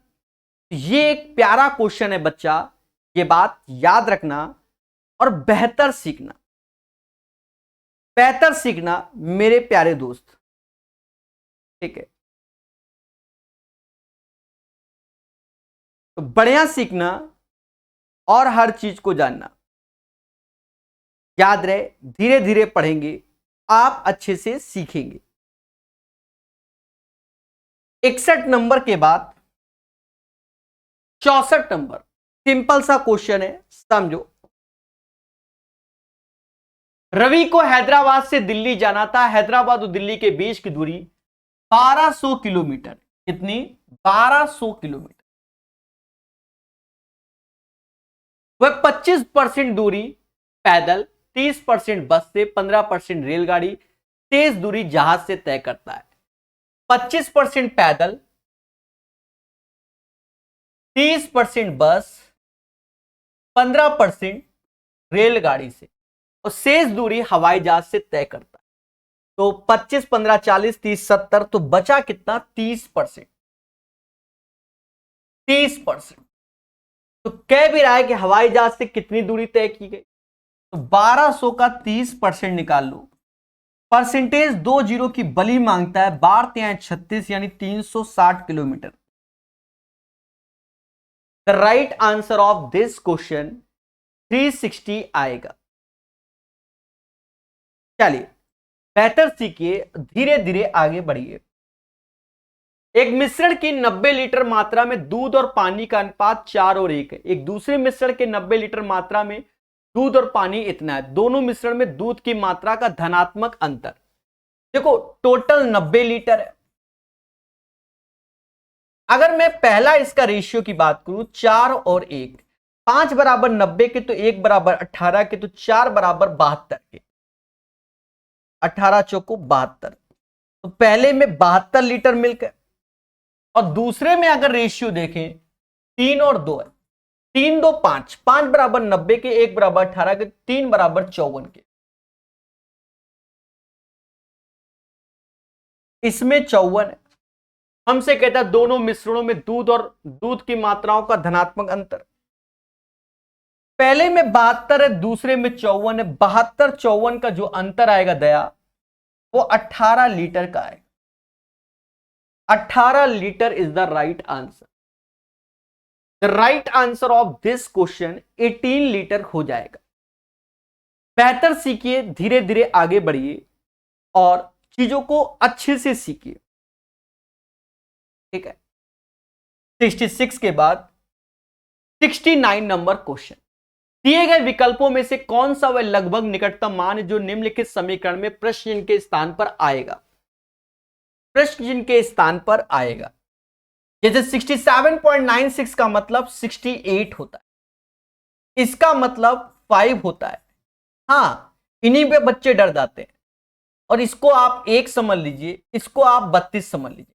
ये एक प्यारा क्वेश्चन है बच्चा, ये बात याद रखना और बेहतर सीखना मेरे प्यारे दोस्त, ठीक है? तो बढ़िया सीखना और हर चीज को जानना, याद रहे, धीरे धीरे पढ़ेंगे आप अच्छे से सीखेंगे। 61 नंबर के बाद 64 नंबर, सिंपल सा क्वेश्चन है, समझो। रवि को हैदराबाद से दिल्ली जाना था। हैदराबाद और दिल्ली के बीच की दूरी 1200 किलोमीटर। कितनी? 1200 किलोमीटर। वह 25% दूरी पैदल, 30% बस से, 15% रेलगाड़ी, तेज दूरी जहाज से तय करता है। 25% पैदल, 30% बस, 15% रेलगाड़ी से, और शेष दूरी हवाई जहाज से तय करता है। तो 25, 15, 40, 30, 70, तो बचा कितना? 30%। 30%। तो कह भी रहा है कि हवाई जहाज से कितनी दूरी तय की गई, तो 1200 का 30% निकाल लो। परसेंटेज 2 जीरो की बली मांगता है, 12×36 यानी 360 kilometre. The right answer of this question 360 आएगा। चलिए बेहतर सीखिए, धीरे धीरे आगे बढ़िए। एक मिश्रण की 90 लीटर मात्रा में दूध और पानी का अनुपात 4 और 1 है। एक दूसरे मिश्रण के 90 लीटर मात्रा में दूध और पानी इतना है। दोनों मिश्रण में दूध की मात्रा का धनात्मक अंतर। देखो टोटल 90 लीटर है। अगर मैं पहला इसका रेशियो की बात करूं 4 और 1, 5 बराबर 90 के तो 1 बराबर 18 के, तो 4 बराबर 72 के, 18 चौको 72। तो पहले में 72 लीटर मिल्क है, और दूसरे में अगर रेशियो देखें 3 और 2 है, 3 2 5, 5 बराबर 90 के, 1 बराबर 18 के, 3 बराबर 54 के। इसमें 54 है। हमसे कहता है दोनों मिश्रणों में दूध और दूध की मात्राओं का धनात्मक अंतर। पहले में 72 है, दूसरे में 54 है। 72 54 का जो अंतर आएगा दया, वो 18 लीटर का है। 18 litre is the right answer. The right answer of this question 18 litre हो जाएगा। बेहतर सीखिए, धीरे धीरे आगे बढ़िए और चीजों को अच्छे से सीखिए। ठीक है, 66 के बाद 69 नंबर क्वेश्चन। दिए गए विकल्पों में से कौन सा वह लगभग निकटतम मान है जो निम्नलिखित समीकरण में प्रश्न चिन्ह के स्थान पर आएगा? प्रश्न चिन्ह के स्थान पर आएगा। जैसे 67.96 का मतलब 68 होता है, इसका मतलब 5 होता है। हां, इन्हीं पे बच्चे डर जाते हैं। और इसको आप 1 समझ लीजिए, इसको आप 32 समझ लीजिए।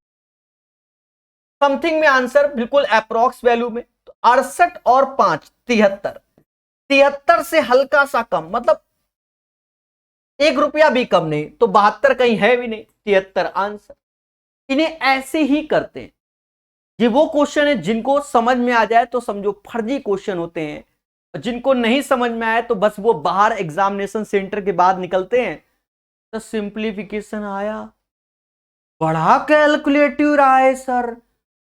समथिंग में आंसर बिल्कुल अप्रोक्स वैल्यू में, तो 68 और 5 73। 73 से हल्का सा कम, मतलब 1 रुपया भी कम नहीं, तो 72 कहीं है भी नहीं, 73 आंसर। इन्हें ऐसे ही करते हैं। ये वो क्वेश्चन है जिनको समझ में आ जाए तो समझो फर्जी क्वेश्चन होते हैं, और जिनको नहीं समझ में आए तो बस वो बाहर एग्जामिनेशन सेंटर के बाद निकलते हैं तो सिंप्लीफिकेशन आया, बड़ा कैलकुलेटिव रहा है सर,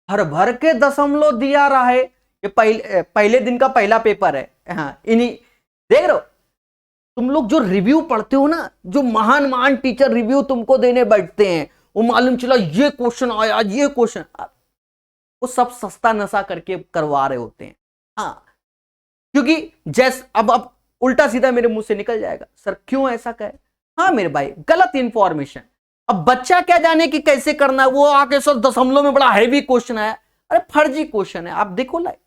भर भर के दशमलव दिया रहा है। ये पहले दिन का पहला पेपर है। हाँ, इन्हीं देख रहे हो तुम लोग जो रिव्यू पढ़ते हो ना, जो महान महान टीचर रिव्यू तुमको देने बैठते हैं, वो मालूम चला ये क्वेश्चन आया, ये क्वेश्चन, वो सब सस्ता नशा करके करवा रहे होते हैं। हाँ, क्योंकि जैस अब उल्टा सीधा मेरे मुंह से निकल जाएगा, सर क्यों ऐसा कहे? हाँ मेरे भाई, गलत इंफॉर्मेशन। अब बच्चा क्या जाने कि कैसे करना है, वो आके सर दशमलव में बड़ा हैवी क्वेश्चन आया। अरे फर्जी क्वेश्चन है, आप देखो लाइव।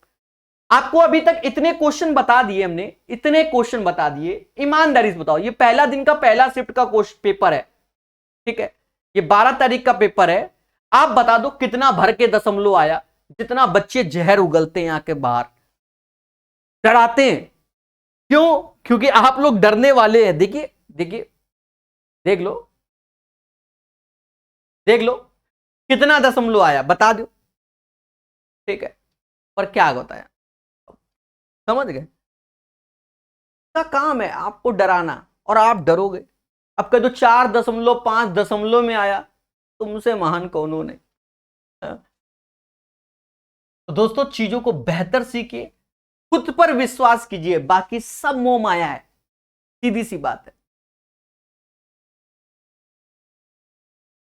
आपको अभी तक इतने क्वेश्चन बता दिए हमने, इतने क्वेश्चन बता दिए, ईमानदारी से बताओ, ये पहला दिन का पहला शिफ्ट का पेपर है, ठीक है, ये 12 तारीख का पेपर है। आप बता दो कितना भर के दशमलव आया, जितना बच्चे जहर उगलते हैं यहाँ के बाहर, डराते हैं। क्यों? क्योंकि आप लोग डरने वाले हैं। देखिए देखिए, देख लो देख लो कितना दशमलव आया, बता दो, ठीक है। पर क्या बताया, समझ गए? का काम है आपको डराना, और आप डरोगे। अब कह दो 4.5 दशमलव में आया, तुमसे महान कौन नहीं। तो दोस्तों चीजों को बेहतर सीखिए, खुद पर विश्वास कीजिए, बाकी सब मोह माया है, सीधी सी बात है।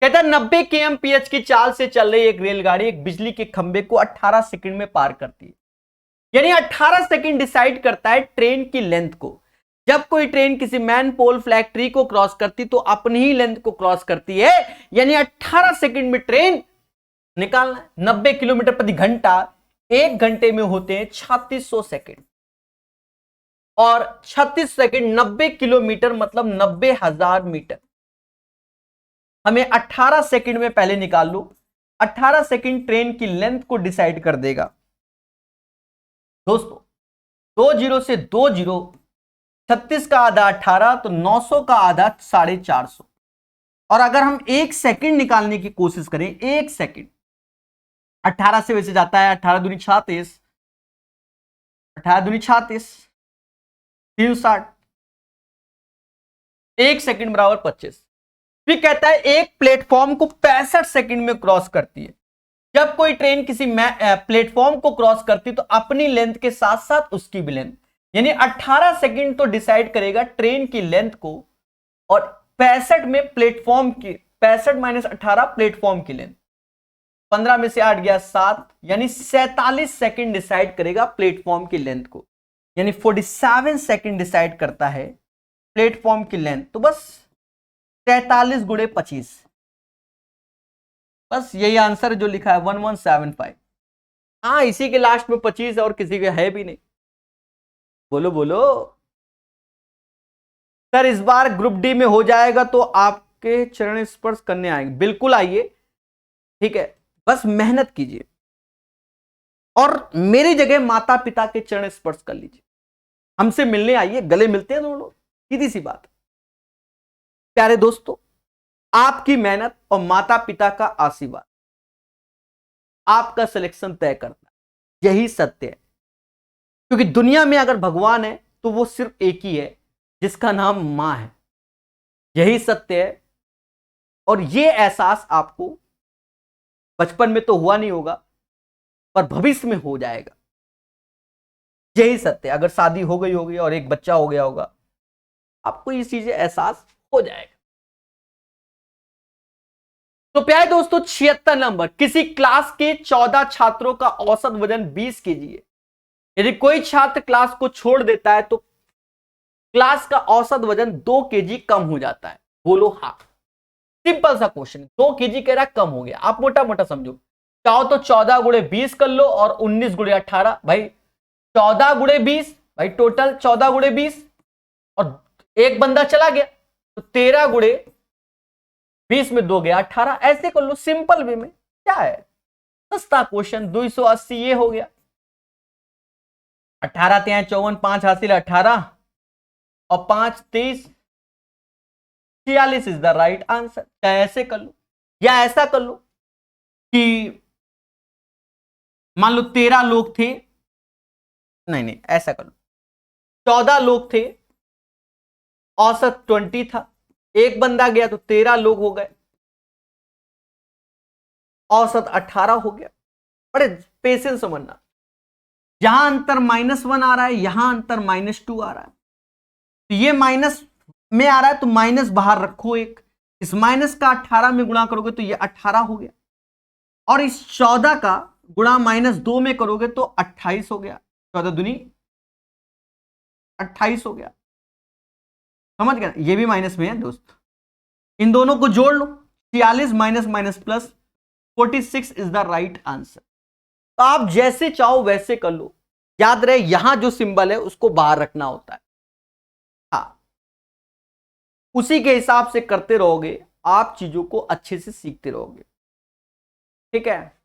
कहता है 90 kmph की चाल से चल रही एक रेलगाड़ी एक बिजली के खंभे को 18 सेकंड में पार करती है। यानी 18 सेकंड डिसाइड करता है ट्रेन की लेंथ को। जब कोई ट्रेन किसी मैन पोल फ्लैग ट्री को क्रॉस करती तो अपनी ही लेंथ को क्रॉस करती है। यानी 18 सेकंड में ट्रेन निकालना है। 90 किलोमीटर प्रति घंटा, 1 घंटे में होते हैं 3600 सेकंड, और 36 सेकंड 90 किलोमीटर मतलब 90,000 मीटर। हमें 18 सेकंड में पहले निकाल लो। 18 सेकंड ट्रेन की लेंथ को डिसाइड कर देगा। दोस्तों 2 जीरो से 2 जीरो, 36 का आधा 18, तो 900 का आधा 450, और अगर हम 1 सेकंड निकालने की कोशिश करें, 1 सेकंड, 18 से वैसे जाता है, 18 दूनी 36, 18 दूनी 36, 360, 1 सेकंड बराबर 25। फिर कहता है एक प्लेटफॉर्म को 65 सेकंड में क्रॉस करती है। जब कोई ट्रेन किसी प्लेटफॉर्म को क्रॉस करती तो अपनी लेंथ के साथ साथ उसकी भी लेंथ, यानी 18 सेकंड तो डिसाइड करेगा ट्रेन की लेंथ को, और 65 में प्लेटफॉर्म की, 65 माइनस 18 प्लेटफॉर्म की लेंथ, 15 में से 8 गया 7, यानी 47 सेकंड डिसाइड करेगा प्लेटफॉर्म की लेंथ को, यानी 47 सेकंड डिसाइड करता है प्लेटफॉर्म की लेंथ। तो बस 43 गुणे 25, बस यही आंसर जो लिखा है 1175। हाँ, इसी के लास्ट में 25 और किसी के है भी नहीं। बोलो बोलो सर, इस बार ग्रुप डी में हो जाएगा तो आपके चरण स्पर्श करने आएंगे। बिल्कुल आइए, ठीक है, बस मेहनत कीजिए और मेरी जगह माता पिता के चरण स्पर्श कर लीजिए। हमसे मिलने आइए, गले मिलते हैं दोनों लोग, सीधी सी बात। प्यारे दोस्तों, आपकी मेहनत और माता पिता का आशीर्वाद आपका सिलेक्शन तय करता है, यही सत्य है। क्योंकि दुनिया में अगर भगवान है तो वो सिर्फ एक ही है, जिसका नाम मां है, यही सत्य है। और ये एहसास आपको बचपन में तो हुआ नहीं होगा, पर भविष्य में हो जाएगा, यही सत्य है। अगर शादी हो गई होगी और एक बच्चा हो गया होगा, आपको ये चीजें एहसास हो जाएगा। तो प्यारे दोस्तों, 76 नंबर, किसी क्लास के 14 छात्रों का औसत वजन 20 केजी है। यदि कोई छात्र क्लास को छोड़ देता है तो क्लास का औसत वजन 2 केजी कम हो जाता है। बोलो हाँ। सिंपल सा क्वेश्चन, 2 केजी कह रहा कम हो गया। आप मोटा मोटा समझो, चाहो तो 14 गुणे 20 कर लो और 19 गुणे 18, भाई 14 गुणे 20, भाई टोटल 14 गुणे 20, और एक बंदा चला गया तो 13 गुणे 20 में 2 गया 18, ऐसे कर लो सिंपल वे में। क्या है, सस्ता क्वेश्चन। 280 ये हो गया, 18 ત્યાં 54, 5 हासिल 18 और 5 30, 46 इज द राइट आंसर। क्या ऐसे कर लो, या ऐसा कर लो कि मान लो 13 लोग थे, नहीं नहीं ऐसा कर लो, 14 लोग थे, औसत 20 था, एक बंदा गया तो 13 लोग हो गए, औसत 18 हो गया। बड़े पेशेंस समझना, जहां अंतर -1 आ रहा है, यहां अंतर -2 आ रहा है, तो ये माइनस में आ रहा है तो माइनस बाहर रखो, एक इस माइनस का 18 में गुणा करोगे तो ये 18 हो गया, और इस 14 का गुणा -2 में करोगे तो 28 हो गया। 14 दूनी 28 हो गया, समझ गया। ये भी माइनस में है दोस्त, इन दोनों को जोड़ लो, 46 minus minus plus 46 is the right answer. तो आप जैसे चाहो वैसे कर लो, याद रहे यहां जो सिंबल है उसको बाहर रखना होता है। हाँ, उसी के हिसाब से करते रहोगे, आप चीजों को अच्छे से सीखते रहोगे, ठीक है।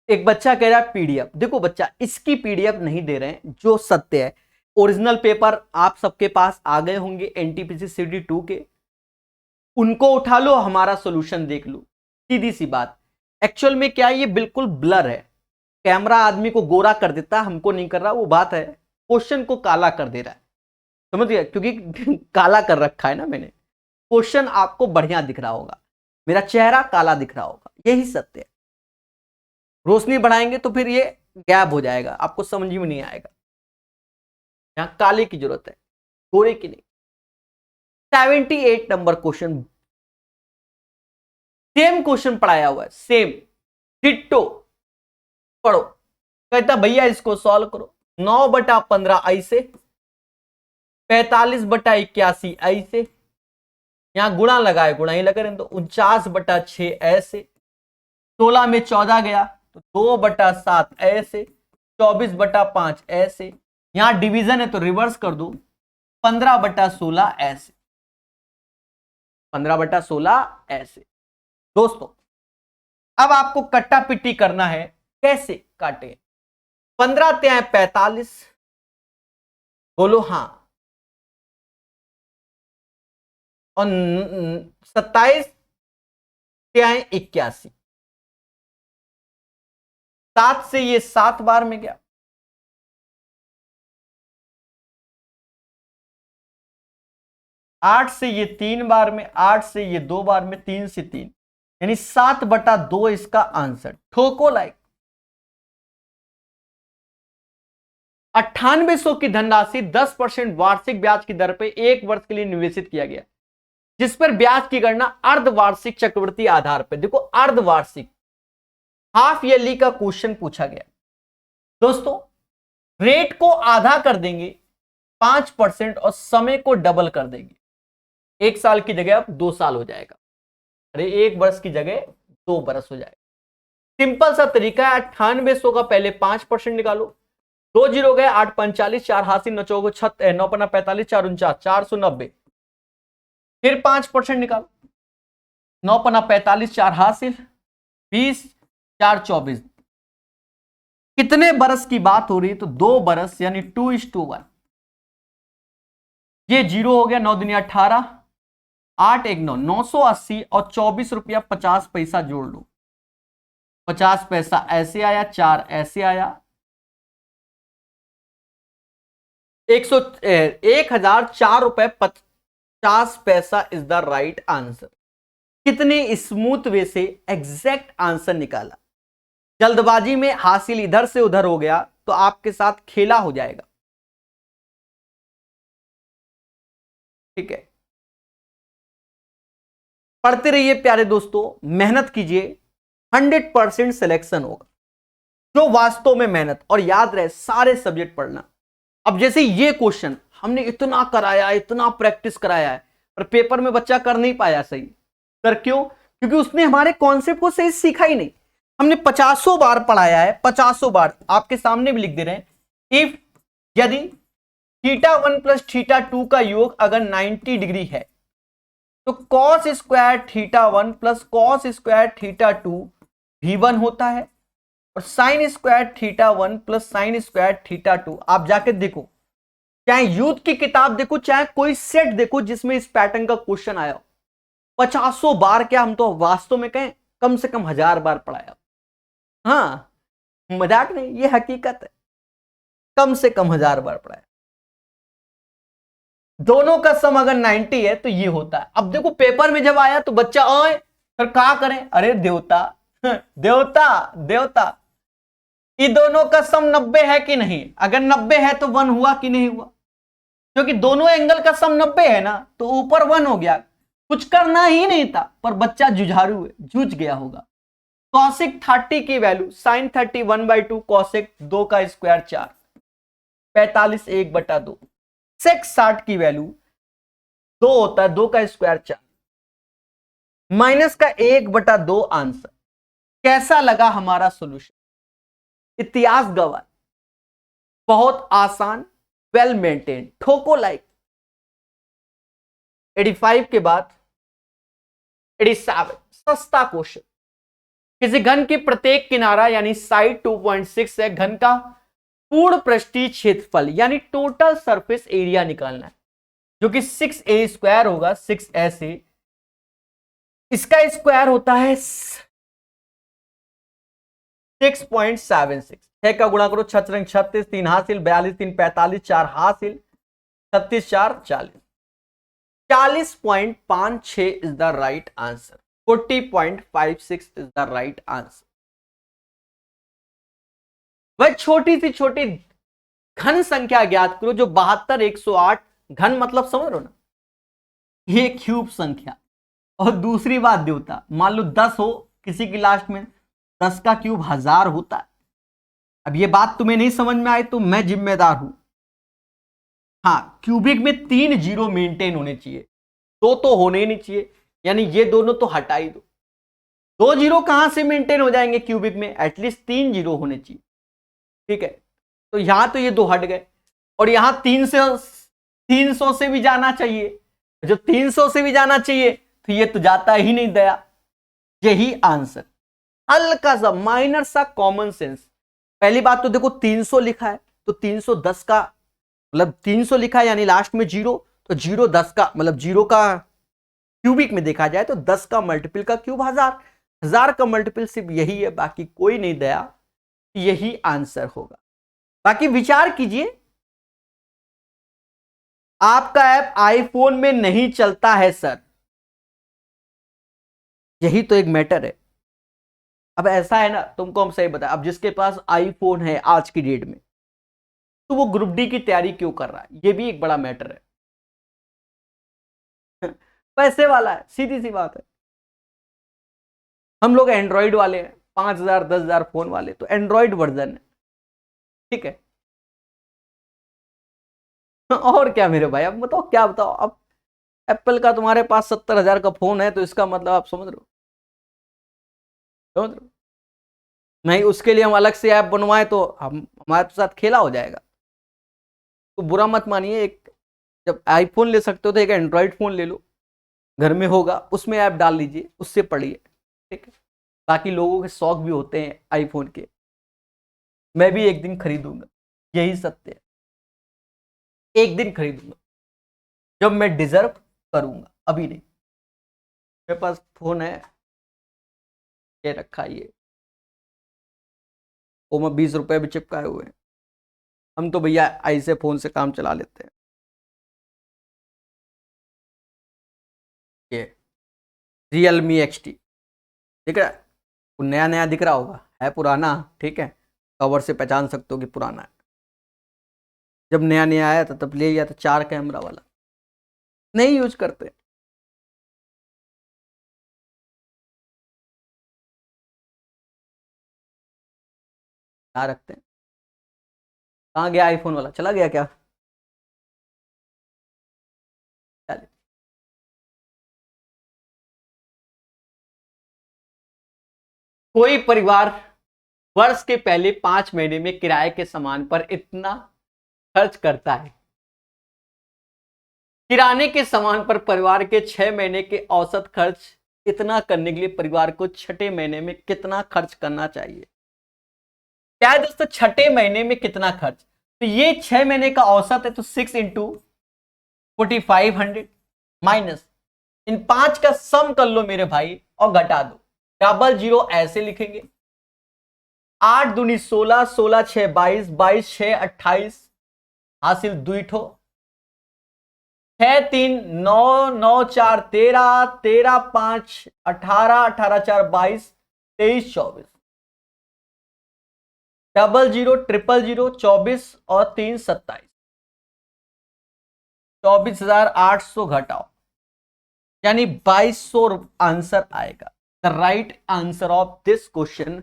एक बच्चा कह रहा है पीडीएफ, देखो बच्चा इसकी पीडीएफ नहीं दे रहे हैं, जो सत्य है। ओरिजिनल पेपर आप सबके पास आ गए होंगे एनटीपीसी सीडी 2 के, उनको उठा लो, हमारा सॉल्यूशन देख लो, सीधी सी बात। एक्चुअल में क्या है, ये बिल्कुल ब्लर है, कैमरा आदमी को गोरा कर देता है, हमको नहीं कर रहा, वो बात है, क्वेश्चन को काला कर दे रहा है, समझ गए, क्योंकि काला कर रखा है ना मैंने। क्वेश्चन आपको बढ़िया दिख रहा होगा, मेरा चेहरा काला दिख रहा होगा, यही सत्य है। रोशनी बढ़ाएंगे तो फिर ये गैप हो जाएगा, आपको समझ में नहीं आएगा। यहां काले की जरूरत है, गोरे की नहीं। 78 नंबर क्वेश्चन, सेम क्वेश्चन पढ़ाया हुआ है, सेम डिट्टो, पढ़ो। कहता भैया इसको सॉल्व करो, 9/15 ऐसे, 45/81 ऐसे, यहां गुणा लगाए, गुणा ही लगा रहे तो 49/6 ऐसे, 16 में 14 गया तो 2/7 ऐसे, 24/5 ऐसे, यहां डिवीजन है तो रिवर्स कर दो, 15/16 ऐसे, 15/16 ऐसे। दोस्तों अब आपको कट्टा पिट्टी करना है, कैसे काटे। 15 ત્યાં 45, बोलो हाँ, और 27 आए 81, 7 से ये 7 बार में गया, 8 से ये 3 बार में, 8 से ये 2 बार में, 3 से 3, यानी 7/2 इसका आंसर। ठोको लाइक। 9800 की धनराशि 10% वार्षिक ब्याज की दर पर 1 वर्ष के लिए निवेशित किया गया, जिस पर ब्याज की गणना अर्धवार्षिक चक्रवृद्धि आधार पर। देखो अर्धवार्षिक, हाफ ईयरली का क्वेश्चन पूछा गया दोस्तों। रेट को आधा कर देंगे 5% और समय को डबल कर देंगे। 1 साल की जगह अब 2 साल हो जाएगा, अरे 1 वर्ष की जगह 2 वर्ष हो जाएगा। सिंपल सा तरीका है। 9800 का पहले 5% निकालो, 2 जीरो गए, 8 45, 4 हासिल, 9 चौको 9 पन्ना 45, 4 49, 490, फिर 5% निकालो, 9 पन्ना 45, 4 हासिल, 20, 4 24, कितने बरस की बात हो रही है? तो 2 बरस, यानी 2:1। ये 0 हो गया, 9 दुनिया 18, 8 1 9, 980 और 24 रुपया 50 पैसा जोड़ लो। 50 पैसा ऐसे आया, 4 ऐसे आया, 1004 रुपए 50 पैसा इज द राइट आंसर। कितने स्मूथ वे से एग्जैक्ट आंसर निकाला। जल्दबाजी में हासिल इधर से उधर हो गया तो आपके साथ खेला हो जाएगा, ठीक है। पढ़ते रहिए प्यारे दोस्तों, मेहनत कीजिए, 100% सिलेक्शन होगा। जो वास्तव में मेहनत, और याद रहे सारे सब्जेक्ट पढ़ना। अब जैसे ये क्वेश्चन हमने इतना कराया, इतना प्रैक्टिस कराया है, पर पेपर में बच्चा कर नहीं पाया सही। सर क्यों? क्योंकि उसने हमारे कॉन्सेप्ट को सही सीखा ही नहीं। हमने 50 बार पढ़ाया है, 50 बार आपके सामने भी लिख दे रहे हैं। इफ यदि θ1 + θ2 का योग अगर 90 डिग्री है तो cos square θ1 + cos square θ2 V1 होता है, और sin स्क्वायर θ1 + sin स्क्वायर θ2। आप जाके देखो, चाहे यूथ की किताब देखो, चाहे कोई सेट देखो जिसमें इस पैटर्न का क्वेश्चन आया, 50 बार क्या, हम तो वास्तव में कहें कम से कम 1000 बार पढ़ाया। हाँ, मजाक नहीं, ये हकीकत है, कम से कम 1000 बार पढ़ाया। दोनों का सम अगर 90 है तो ये होता है। अब देखो पेपर में जब आया तो बच्चा ओए सर क्या करें, अरे देवता देवता देवता, ये दोनों का सम 90 है कि नहीं? अगर 90 है तो 1 हुआ कि नहीं हुआ? क्योंकि दोनों एंगल का सम 90 है ना, तो ऊपर 1 हो गया। कुछ करना ही नहीं था, पर बच्चा जुझारू है, जूझ गया होगा। कॉसेक 30 की वैल्यू साइन 30 1/2, कॉसेक 2 का स्क्वायर 4, 45 1/2। सेक 60 की वैल्यू 2 होता है, 2 का स्क्वायर 4, माइनस का 1/2 आंसर। कैसा लगा हमारा सॉल्यूशन? इतिहास गवाह, बहुत आसान, वेल मेंटेन। ठोको लाइक। 85 के बाद 87 सस्ता क्वेश्चन। किसी घन की प्रत्येक किनारा यानी साइड 2.6 है, घन का पूर्ण पृष्ठीय क्षेत्रफल यानी टोटल सरफेस एरिया निकालना है, जो कि 6a² होगा, 6a से इसका स्क्वायर होता है 6.76। 6 का गुणा करो, 6 36, 3 हासिल, 42 3 45, 4 हासिल, 36 4 40, 40.56 is the right answer. 40.56 is the right answer. वह छोटी सी छोटी घन संख्या ज्ञात करो जो 72 108, घन मतलब समझ लो ना, ये क्यूब संख्या। और दूसरी बात देवता, मान लो 10 हो किसी की लास्ट में, 10 का क्यूब 1000 होता है। अब ये बात तुम्हें नहीं समझ में आई तो मैं जिम्मेदार हूं। हाँ, क्यूबिक में 3 जीरो मेंटेन होने चाहिए, 2 तो होने ही नहीं चाहिए, यानी ये दोनों तो हटा ही दो। 2 जीरो कहां से मेंटेन हो जाएंगे क्यूबिक में? एटलीस्ट 3 जीरो होने चाहिए, ठीक है। तो यहां तो ये 2 हट गए, और यहां 300 से भी जाना चाहिए। जो 300 से भी जाना चाहिए तो ये तो जाता ही नहीं दया। यही आंसर, हल्का सा माइनर सा कॉमन सेंस। पहली बात तो देखो 300 लिखा है तो 310 का मतलब 300 लिखा है यानी लास्ट में जीरो, तो जीरो 10 का मतलब जीरो का क्यूबिक में देखा जाए तो 10 का मल्टीपल का क्यूब 1000, 1000 का मल्टीपल सिर्फ यही है, बाकी कोई नहीं दया, यही आंसर होगा। बाकी विचार कीजिए, आपका ऐप आईफोन में नहीं चलता है सर, यही तो एक मैटर है। अब ऐसा है ना, तुमको हम सही बताएं, अब जिसके पास आईफोन है आज की डेट में, तो वो ग्रुप डी की तैयारी क्यों कर रहा है, ये भी एक बड़ा मैटर है। पैसे वाला है, सीधी सी बात है। हम लोग एंड्रॉइड वाले हैं, 5000 10,000 फोन वाले, तो एंड्रॉइड वर्जन है, ठीक है। और क्या मेरे भाई, अब बताओ क्या बताओ। अब एप्पल का तुम्हारे पास 70,000 का फोन है, तो इसका मतलब आप समझ रहे हो, समझ रहे हो? नहीं, उसके लिए हम अलग से ऐप बनवाएं तो हम हमारे साथ खेला हो जाएगा। तो बुरा मत मानिए, एक जब आईफोन ले सकते हो तो एक एंड्रॉइड फोन ले लो, घर में होगा, उसमें ऐप डाल लीजिए, उससे पढ़िए, ठीक है। बाकी लोगों के शौक भी होते हैं आईफोन के, मैं भी एक दिन खरीदूंगा, यही सत्य है, एक दिन खरीदूंगा जब मैं डिजर्व करूंगा, अभी नहीं। मेरे पास फोन है, ये रखा, ये वो में 20 रुपए भी चिपकाए हुए हैं। हम तो भैया ऐसे फोन से काम चला लेते हैं। ये Realme XT ठीक है, नया नया दिख रहा होगा, है पुराना, ठीक है, कवर से पहचान सकते हो कि पुराना है। जब नया नया आया था तब ले लिया था 4 कैमरा वाला, नहीं यूज करते। क्या रखते हैं, कहाँ गया आईफोन वाला, चला गया क्या? चलिए, कोई परिवार वर्ष के पहले 5 महीने में किराए के सामान पर इतना खर्च करता है, किराने के सामान पर परिवार के 6 महीने के औसत खर्च इतना करने के लिए परिवार को छठे महीने में कितना खर्च करना चाहिए? क्या है दोस्तों, छठे महीने में कितना खर्च, तो ये 6 महीने का औसत है, तो 6 इंटू 4500 माइनस इन 5 का सम कर लो मेरे भाई और घटा दो, डबल जीरो ऐसे लिखेंगे। 8 दूनी 16, 16 6 22, 22 6 28, हासिल दुईठो, 6 3 9, 9 4 13, 13 5 18, 18 4 22, 23 24, डबल जीरो ट्रिपल जीरो 24 और 3 27, 24,800 घटाओ, यानी 2200 आंसर आएगा। The right answer of this question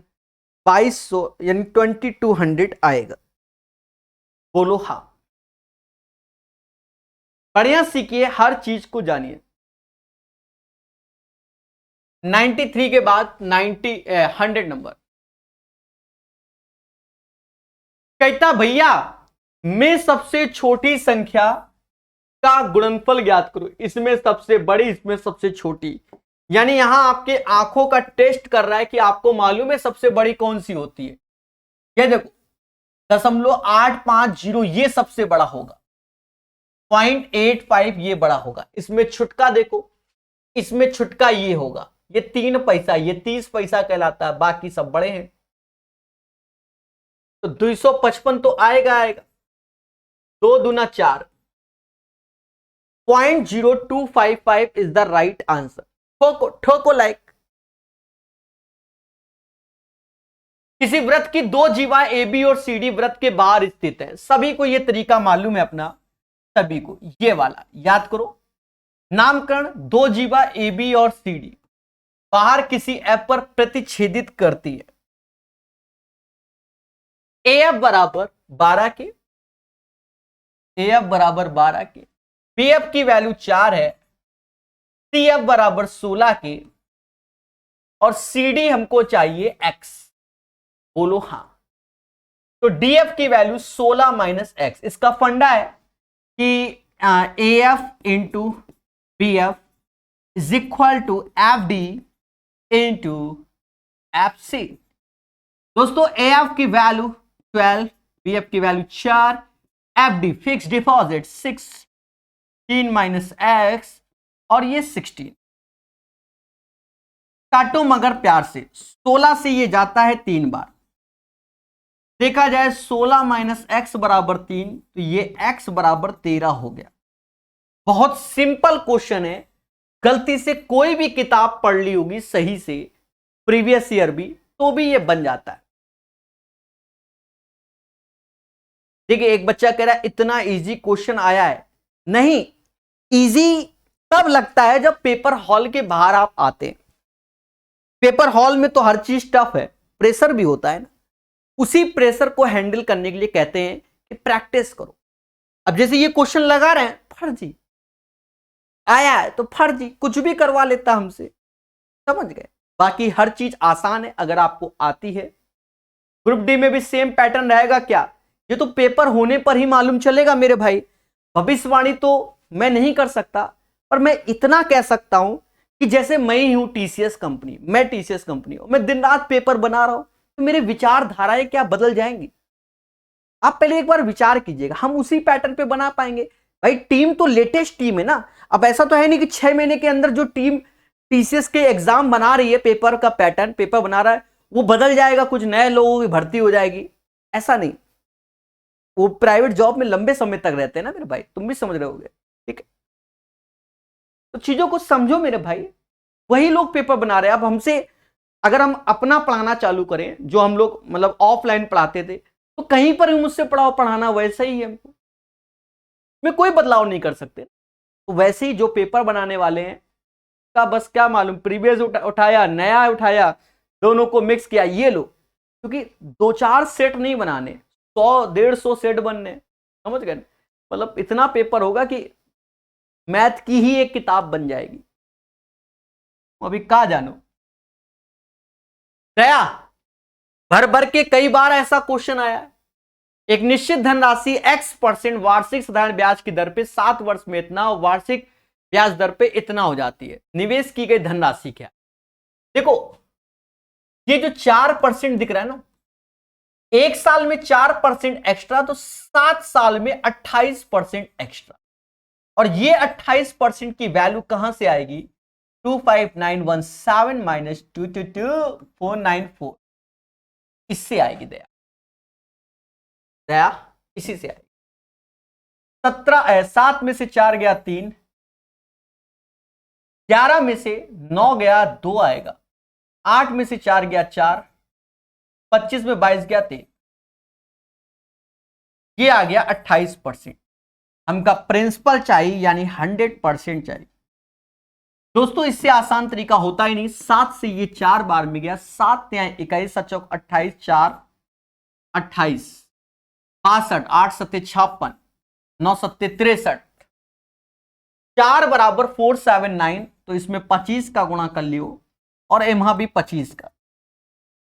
2200 यानी 2200 आएगा। बोलो हाँ, बढ़िया सीखिए, हर चीज को जानिए। 93 के बाद 100 नंबर, कहता भैया में सबसे छोटी संख्या का गुणनफल ज्ञात करो, इसमें सबसे बड़ी, इसमें सबसे छोटी, यानी यहां आपके आंखों का टेस्ट कर रहा है कि आपको मालूम है सबसे बड़ी कौन सी होती है। ये देखो 0.850 ये सबसे बड़ा होगा, 0.85 ये बड़ा होगा, इसमें छुटका देखो, इसमें छुटका ये होगा, ये 3 पैसा, ये 30 पैसा कहलाता है, बाकी सब बड़े हैं। तो 255 तो आएगा आएगा, 2 दूना 4, 0.0255 इज द राइट आंसर। ठोको ठोको लाइक। किसी वृत्त की 2 जीवा ए बी और सी डी वृत्त के बाहर स्थित है, सभी को यह तरीका मालूम है अपना, सभी को ये वाला याद करो। नामकरण 2 जीवा ए बी और सी डी बाहर किसी एफ पर प्रतिच्छेदित करती है। ए एफ बराबर 12 के, ए एफ बराबर 12 के, बी एफ की वैल्यू 4 है, सी एफ बराबर 16 के, और सी डी हमको चाहिए एक्स। बोलो हाँ, तो डी एफ की वैल्यू 16 माइनस एक्स, इसका फंडा है कि A F into B F is equal to F D into F C. दोस्तों ए एफ की वैल्यू 12, बी एफ की value 4, F D fix deposit 16 minus X और ये 16, काटो मगर प्यार से। 16 से ये जाता है 3 बार, देखा जाए 16 माइनस एक्स बराबर 3, तो ये एक्स बराबर 13 हो गया। बहुत सिंपल क्वेश्चन है, गलती से कोई भी किताब पढ़ ली होगी सही से प्रीवियस ईयर भी, तो भी ये बन जाता है। देखिए एक बच्चा कह रहा है इतना इजी क्वेश्चन आया है, नहीं, इजी तब लगता है जब पेपर हॉल के बाहर आप आते हैं। पेपर हॉल में तो हर चीज टफ है, प्रेशर भी होता है ना, उसी प्रेशर को हैंडल करने के लिए कहते हैं कि प्रैक्टिस करो। अब जैसे ये क्वेश्चन लगा रहे हैं, फर्जी आया है तो फर्जी कुछ भी करवा लेता हमसे, समझ गए। बाकी हर चीज आसान है अगर आपको आती है। ग्रुप डी में भी सेम पैटर्न रहेगा क्या, ये तो पेपर होने पर ही मालूम चलेगा मेरे भाई। भविष्यवाणी तो मैं नहीं कर सकता, पर मैं इतना कह सकता हूं कि जैसे मैं ही हूं टीसीएस कंपनी, मैं टीसीएस कंपनी हूं, मैं दिन रात पेपर बना रहा हूं, तो मेरे विचारधाराएं क्या बदल जाएंगी। आप पहले एक बार विचार कीजिएगा, हम उसी पैटर्न पे बना पाएंगे। भाई टीम तो लेटेस्ट टीम है ना, अब ऐसा तो है नहीं कि 6 महीने के अंदर जो टीम टीसीएस के एग्जाम बना रही है, पेपर का पैटर्न पेपर बना रहा है, वो बदल जाएगा, कुछ नए लोगों की भर्ती हो जाएगी, ऐसा नहीं। वो प्राइवेट जॉब में लंबे समय तक रहते हैं ना मेरे भाई, तुम भी समझ रहे होगे, ठीक है। तो चीजों को समझो मेरे भाई, वही लोग पेपर बना रहे हैं। अब हमसे अगर हम अपना पढ़ाना चालू करें, जो हम लोग मतलब ऑफलाइन पढ़ाते थे, तो कहीं पर भी मुझसे पढ़ाना वैसा ही है, हमको में कोई बदलाव नहीं कर सकते। तो वैसे ही जो पेपर बनाने वाले हैं का बस क्या मालूम, प्रीवियस उठाया नया उठाया, दोनों को मिक्स किया, ये लो। क्योंकि 2-4 सेट नहीं बनाने, 100-150 सेट बनने, समझ गए। मतलब इतना पेपर होगा कि मैथ की ही एक किताब बन जाएगी। अभी कहा जानो दया, भर भर के कई बार ऐसा क्वेश्चन आया है। एक निश्चित धनराशि x% वार्षिक साधारण ब्याज की दर पे 7 वर्ष में इतना और वार्षिक ब्याज दर पे इतना हो जाती है, निवेश की गई धनराशि क्या। देखो ये जो 4% दिख रहा है ना, एक साल में 4% एक्स्ट्रा, तो 7 साल में 28% एक्स्ट्रा। और ये 28% की वैल्यू कहां से आएगी, 25917 माइनस 222494, इससे आएगी दया, दया इसी से आएगी। 7 में से 4 गया 3, 11 में से 9 गया 2 आएगा, 8 में से 4 गया 4, 25 में 22 गया 3, ये आ गया 28%। हमका प्रिंसिपल चाहिए यानी 100% चाहिए। दोस्तों इससे आसान तरीका होता ही नहीं। 7 से ये 4 बार में गया, 7 21 7 28 4 28 62 8 7 56 9 7 63, 4 बराबर 479, तो इसमें 25 का गुणा कर लियो और यहां भी 25 का,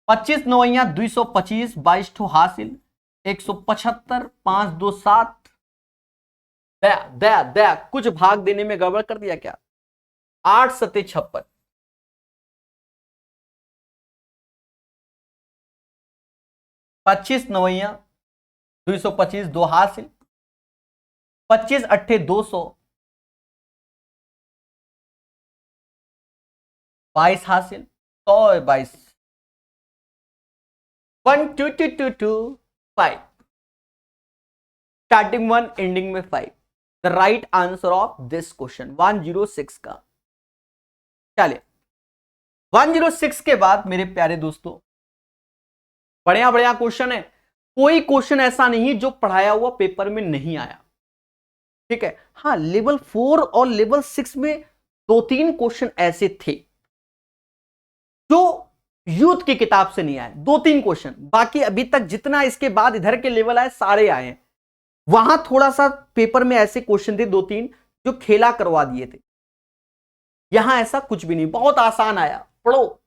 25 9 225, 22 ठो हासिल, 175 5 2 7। दया दया दया कुछ भाग देने में गड़बड़ कर दिया क्या, 8 7 56, 25 9 225 2 हासिल, 25 8 200, 22 हासिल, 122, 1 2 2 2 2 5, स्टार्टिंग 1 एंडिंग में 5। The right answer of this question 106 का। चलिए 106 के बाद मेरे प्यारे दोस्तों बढ़िया बढ़िया क्वेश्चन है, कोई क्वेश्चन ऐसा नहीं जो पढ़ाया हुआ पेपर में नहीं आया, ठीक है। हाँ लेवल 4 और लेवल 6 में 2-3 क्वेश्चन ऐसे थे जो यूथ की किताब से नहीं आए, 2-3 क्वेश्चन। बाकी अभी तक जितना इसके बाद इधर के लेवल आए सारे आए हैं। वहां थोड़ा सा पेपर में ऐसे क्वेश्चन थे 2-3 जो खेला करवा दिए थे, यहां ऐसा कुछ भी नहीं, बहुत आसान आया। पढ़ो,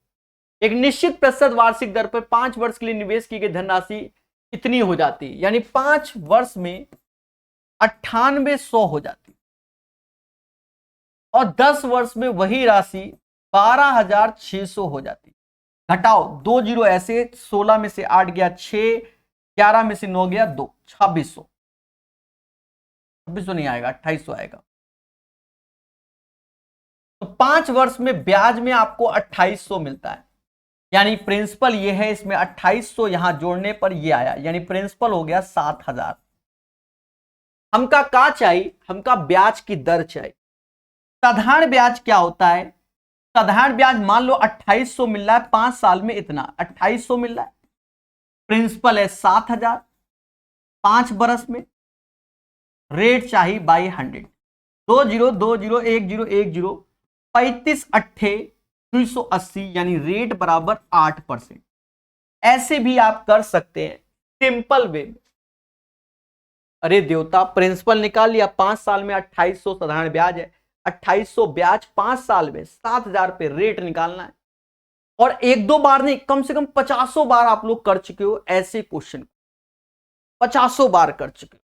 एक निश्चित प्रतिशत वार्षिक दर पर 5 वर्ष के लिए निवेश की गई धनराशि इतनी हो जाती है, यानी 5 वर्ष में 9800 हो जाती, और 10 वर्ष में वही राशि 12600 हो जाती। घटाओ 2 जीरो ऐसे, 16 में से 8 गया 6, 11 में से 9 गया 2, 2600 नहीं आएगा, 2800 आएगा। तो 5 वर्ष में ब्याज में आपको 2800 मिलता है, यानी प्रिंसिपल ये है, इसमें 2800 यहां जोड़ने पर ये आया, यानी प्रिंसिपल हो गया 7000। हमका का चाहिए, हमका ब्याज की दर चाहिए। साधारण ब्याज क्या होता है, साधारण ब्याज मान लो 2800 मिल रहा है 5 साल में, इतना 2800 मिल रहा है, प्रिंसिपल है 7000, 5 बरस में, रेट चाहिए बाई 100, 20201010 35 अट्ठे 280, यानी रेट बराबर 8%। ऐसे भी आप कर सकते हैं सिंपल वे में। अरे देवता, प्रिंसिपल निकाल लिया, 5 साल में 2800 साधारण ब्याज है, 2800 ब्याज 5 साल में 7000 पे रेट निकालना है। और एक दो बार नहीं, कम से कम 50 बार आप लोग कर चुके हो ऐसे क्वेश्चन, 50 बार कर चुके हो।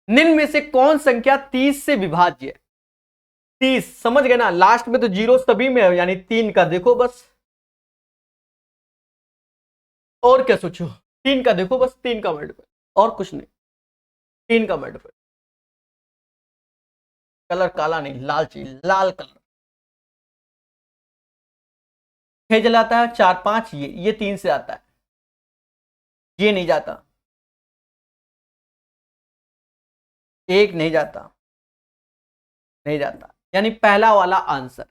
निम्न में से कौन संख्या 30 से विभाज्य है? 30 समझ गए ना, लास्ट में तो जीरो सभी में है, यानी 3 का देखो बस, और क्या सोचो, 3 का देखो बस, 3 का मल्टीपल, और कुछ नहीं, 3 का मल्टीपल। कलर काला नहीं, लाल चाहिए, लाल कलर। 6 जलाता है, 4 5, ये 3 से आता है, ये नहीं जाता, 1 नहीं जाता, नहीं जाता, यानी पहला वाला आंसर।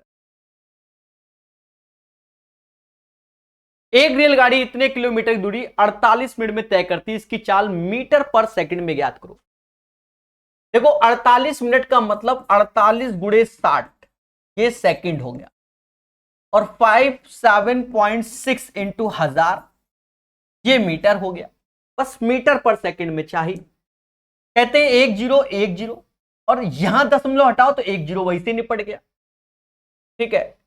एक रेलगाड़ी इतने किलोमीटर की दूरी 48 मिनट में तय करती है, इसकी चाल मीटर पर सेकंड में ज्ञात करो। देखो 48 मिनट का मतलब 48 गुणे 60, ये सेकंड हो गया, और 57.6 इंटू 1000, ये मीटर हो गया। बस मीटर पर सेकंड में चाहिए। कहते हैं 1010, और यहां दशमलव हटाओ तो 10 वैसे निपट गया। ठीक है,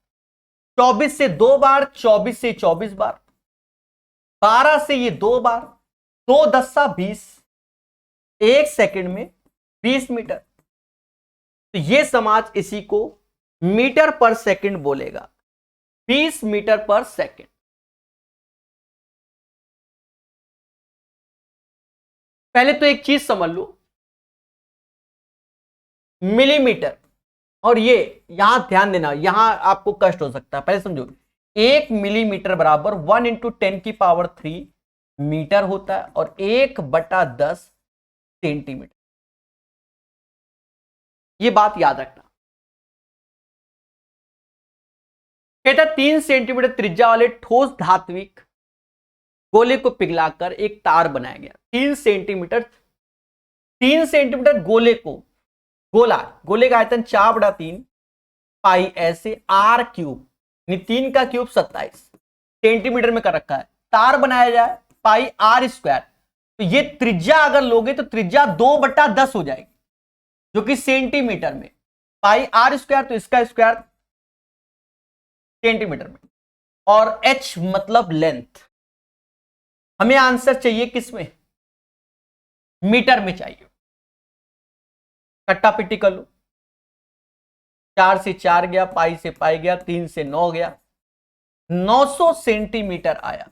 24 से 2 बार, 24 से 24 बार, 12 से ये 2 बार, 2 10 20, 1 सेकंड में 20 मीटर। तो ये समाज इसी को मीटर पर सेकंड बोलेगा, 20 मीटर पर सेकंड। पहले तो एक चीज समझ लो, मिलीमीटर, और ये यहां ध्यान देना, यहां आपको कष्ट हो सकता है, पहले समझो। 1 मिलीमीटर बराबर 1 इंटू 10 की पावर 3 मीटर होता है, और 1/10 सेंटीमीटर। ये बात याद रखना। कहता 3 सेंटीमीटर त्रिज्या वाले ठोस धात्विक गोले को पिघलाकर एक तार बनाया गया। 3 सेंटीमीटर गोले को, गोले का आयतन 4/3 पाई ऐसे आर क्यूब, 3 का क्यूब 27 सेंटीमीटर में कर रखा है, तार बनाया जाए पाई आर स्क्वायर। तो ये त्रिज्या अगर लोगे तो त्रिज्या 2/10 हो जाएगी, जो कि सेंटीमीटर में, पाई आर स्क्वायर, तो इसका स्क्वायर सेंटीमीटर में, और एच मतलब लेंथ। हमें आंसर चाहिए किसमें, मीटर में चाहिए। कट्टा पिट्टी कर लो, 4 से 4 गया, पाई से पाई गया, 3 से 9 गया, 900 सेंटीमीटर आया।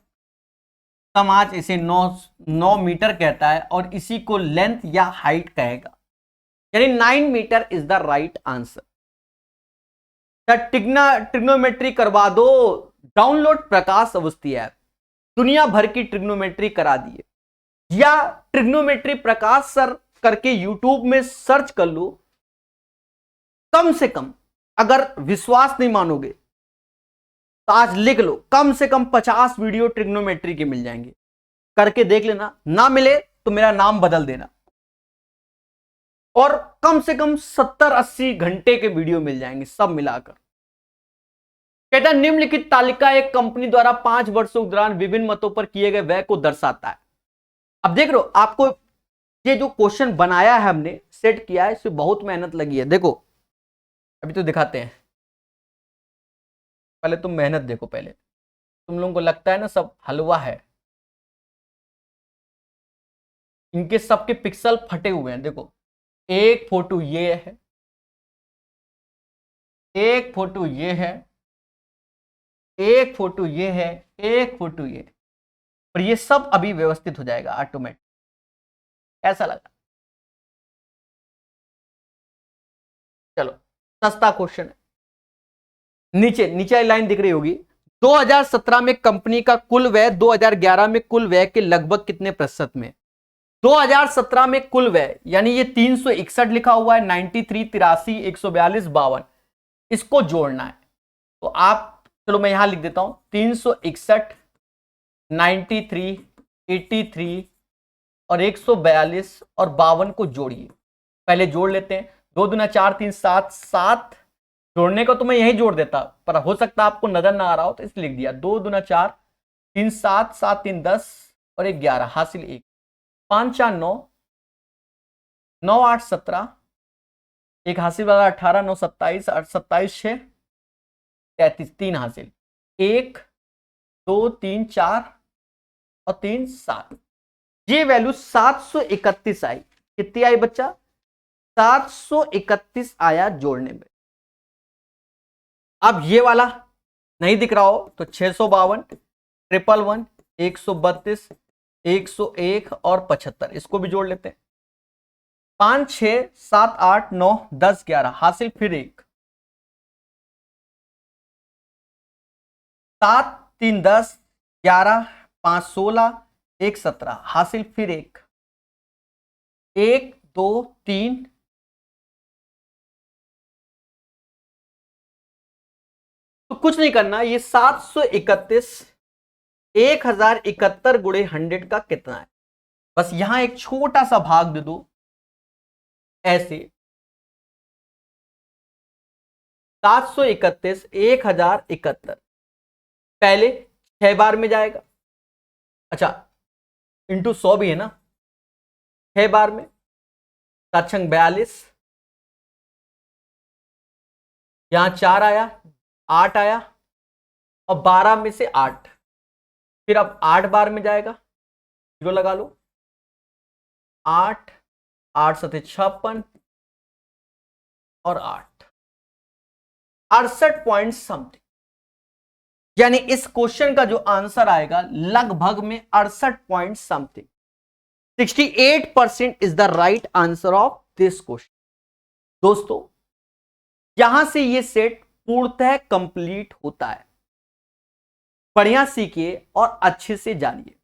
समाज इसे 9 मीटर कहता है, और इसी को लेंथ या हाइट कहेगा, यानी 9 metre is the right answer. Trigonometry करवा दो, डाउनलोड प्रकाश अवस्थी ऐप, दुनिया भर की ट्रिग्नोमेट्री करा दी है, या ट्रिग्नोमेट्री प्रकाश सर करके यूट्यूब में सर्च कर लो। कम से कम, अगर विश्वास नहीं मानोगे तो आज लिख लो, कम से कम 50 वीडियो ट्रिग्नोमेट्री के मिल जाएंगे, करके देख लेना, ना मिले तो मेरा नाम बदल देना। और कम से कम 70-80 घंटे के वीडियो मिल जाएंगे सब मिलाकर। कहता है निम्नलिखित तालिका एक कंपनी द्वारा 5 वर्षों के दौरान विभिन्न मतों पर किए गए व्यय को दर्शाता है। अब देख लो, आपको ये जो क्वेश्चन बनाया है, हमने सेट किया है, इसमें बहुत मेहनत लगी है। देखो अभी तो दिखाते हैं, पहले तुम मेहनत देखो। पहले तुम लोगों को लगता है ना सब हलवा है, इनके सबके पिक्सल फटे हुए हैं। देखो, एक फोटो ये है, एक फोटो ये है, एक फोटो ये है, एक फोटो ये, और ये सब अभी व्यवस्थित हो जाएगा ऑटोमेटिक। ऐसा लगा। सस्ता क्वेश्चन है। नीचे नीचे लाइन दिख रही होगी। 2017 में कंपनी का कुल व्यय 2011 में कुल व्यय के लगभग कितने प्रतिशत में? 2017 में कुल व्यय यानी ये 361 लिखा हुआ है, 93, 83, 142, 52, इसको जोड़ना है। तो आप चलो मैं यहां लिख देता हूं 361, 93, 83 और 142 और 52 को जोड़िए। पहले जोड़ लेते हैं। 2 दूना 4, 3 7, 7 जोड़ने को तो मैं यही जोड़ देता, पर हो सकता है आपको नजर ना आ रहा हो तो इसलिए लिख दिया। 2 दूना 4, 3 7, 7 3 10 और 1 11, हासिल 1, 5 4 9, 9 8 17, एक हासिल वाला 18, 9 27, 8 27 6 33, 3 हासिल, 1 2 3 4 और 3 7। ये वैल्यू 731 आई। कितनी आई बच्चा? 731 आया जोड़ने में। अब ये वाला नहीं दिख रहा हो तो 652, 111, 132, 101 और 75, इसको भी जोड़ लेते हैं। 5 6 7 8 9 10 11, हासिल फिर 1, 7 3 10, 11 5 16, 1 17, हासिल फिर 1, 1 2 3, तो कुछ नहीं करना। ये 731 1071 गुणे 100 का कितना है? बस यहां एक छोटा सा भाग दे दो ऐसे। 731 1071 पहले 6 बार में जाएगा। अच्छा इंटू 100 भी है ना, 6 बार में 7 छंग 42, यहां 4 आया, 8 आया और 12 में से 8, फिर अब 8 बार में जाएगा, जीरो लगा लो, 8 8 7 56 और 8 68 पॉइंट समथिंग। यानी इस क्वेश्चन का जो आंसर आएगा लगभग में 68 point something. 68% is the right answer of this question. दोस्तों यहां से ये सेट पूर्णतः कंप्लीट होता है। बढ़िया सीखिए और अच्छे से जानिए।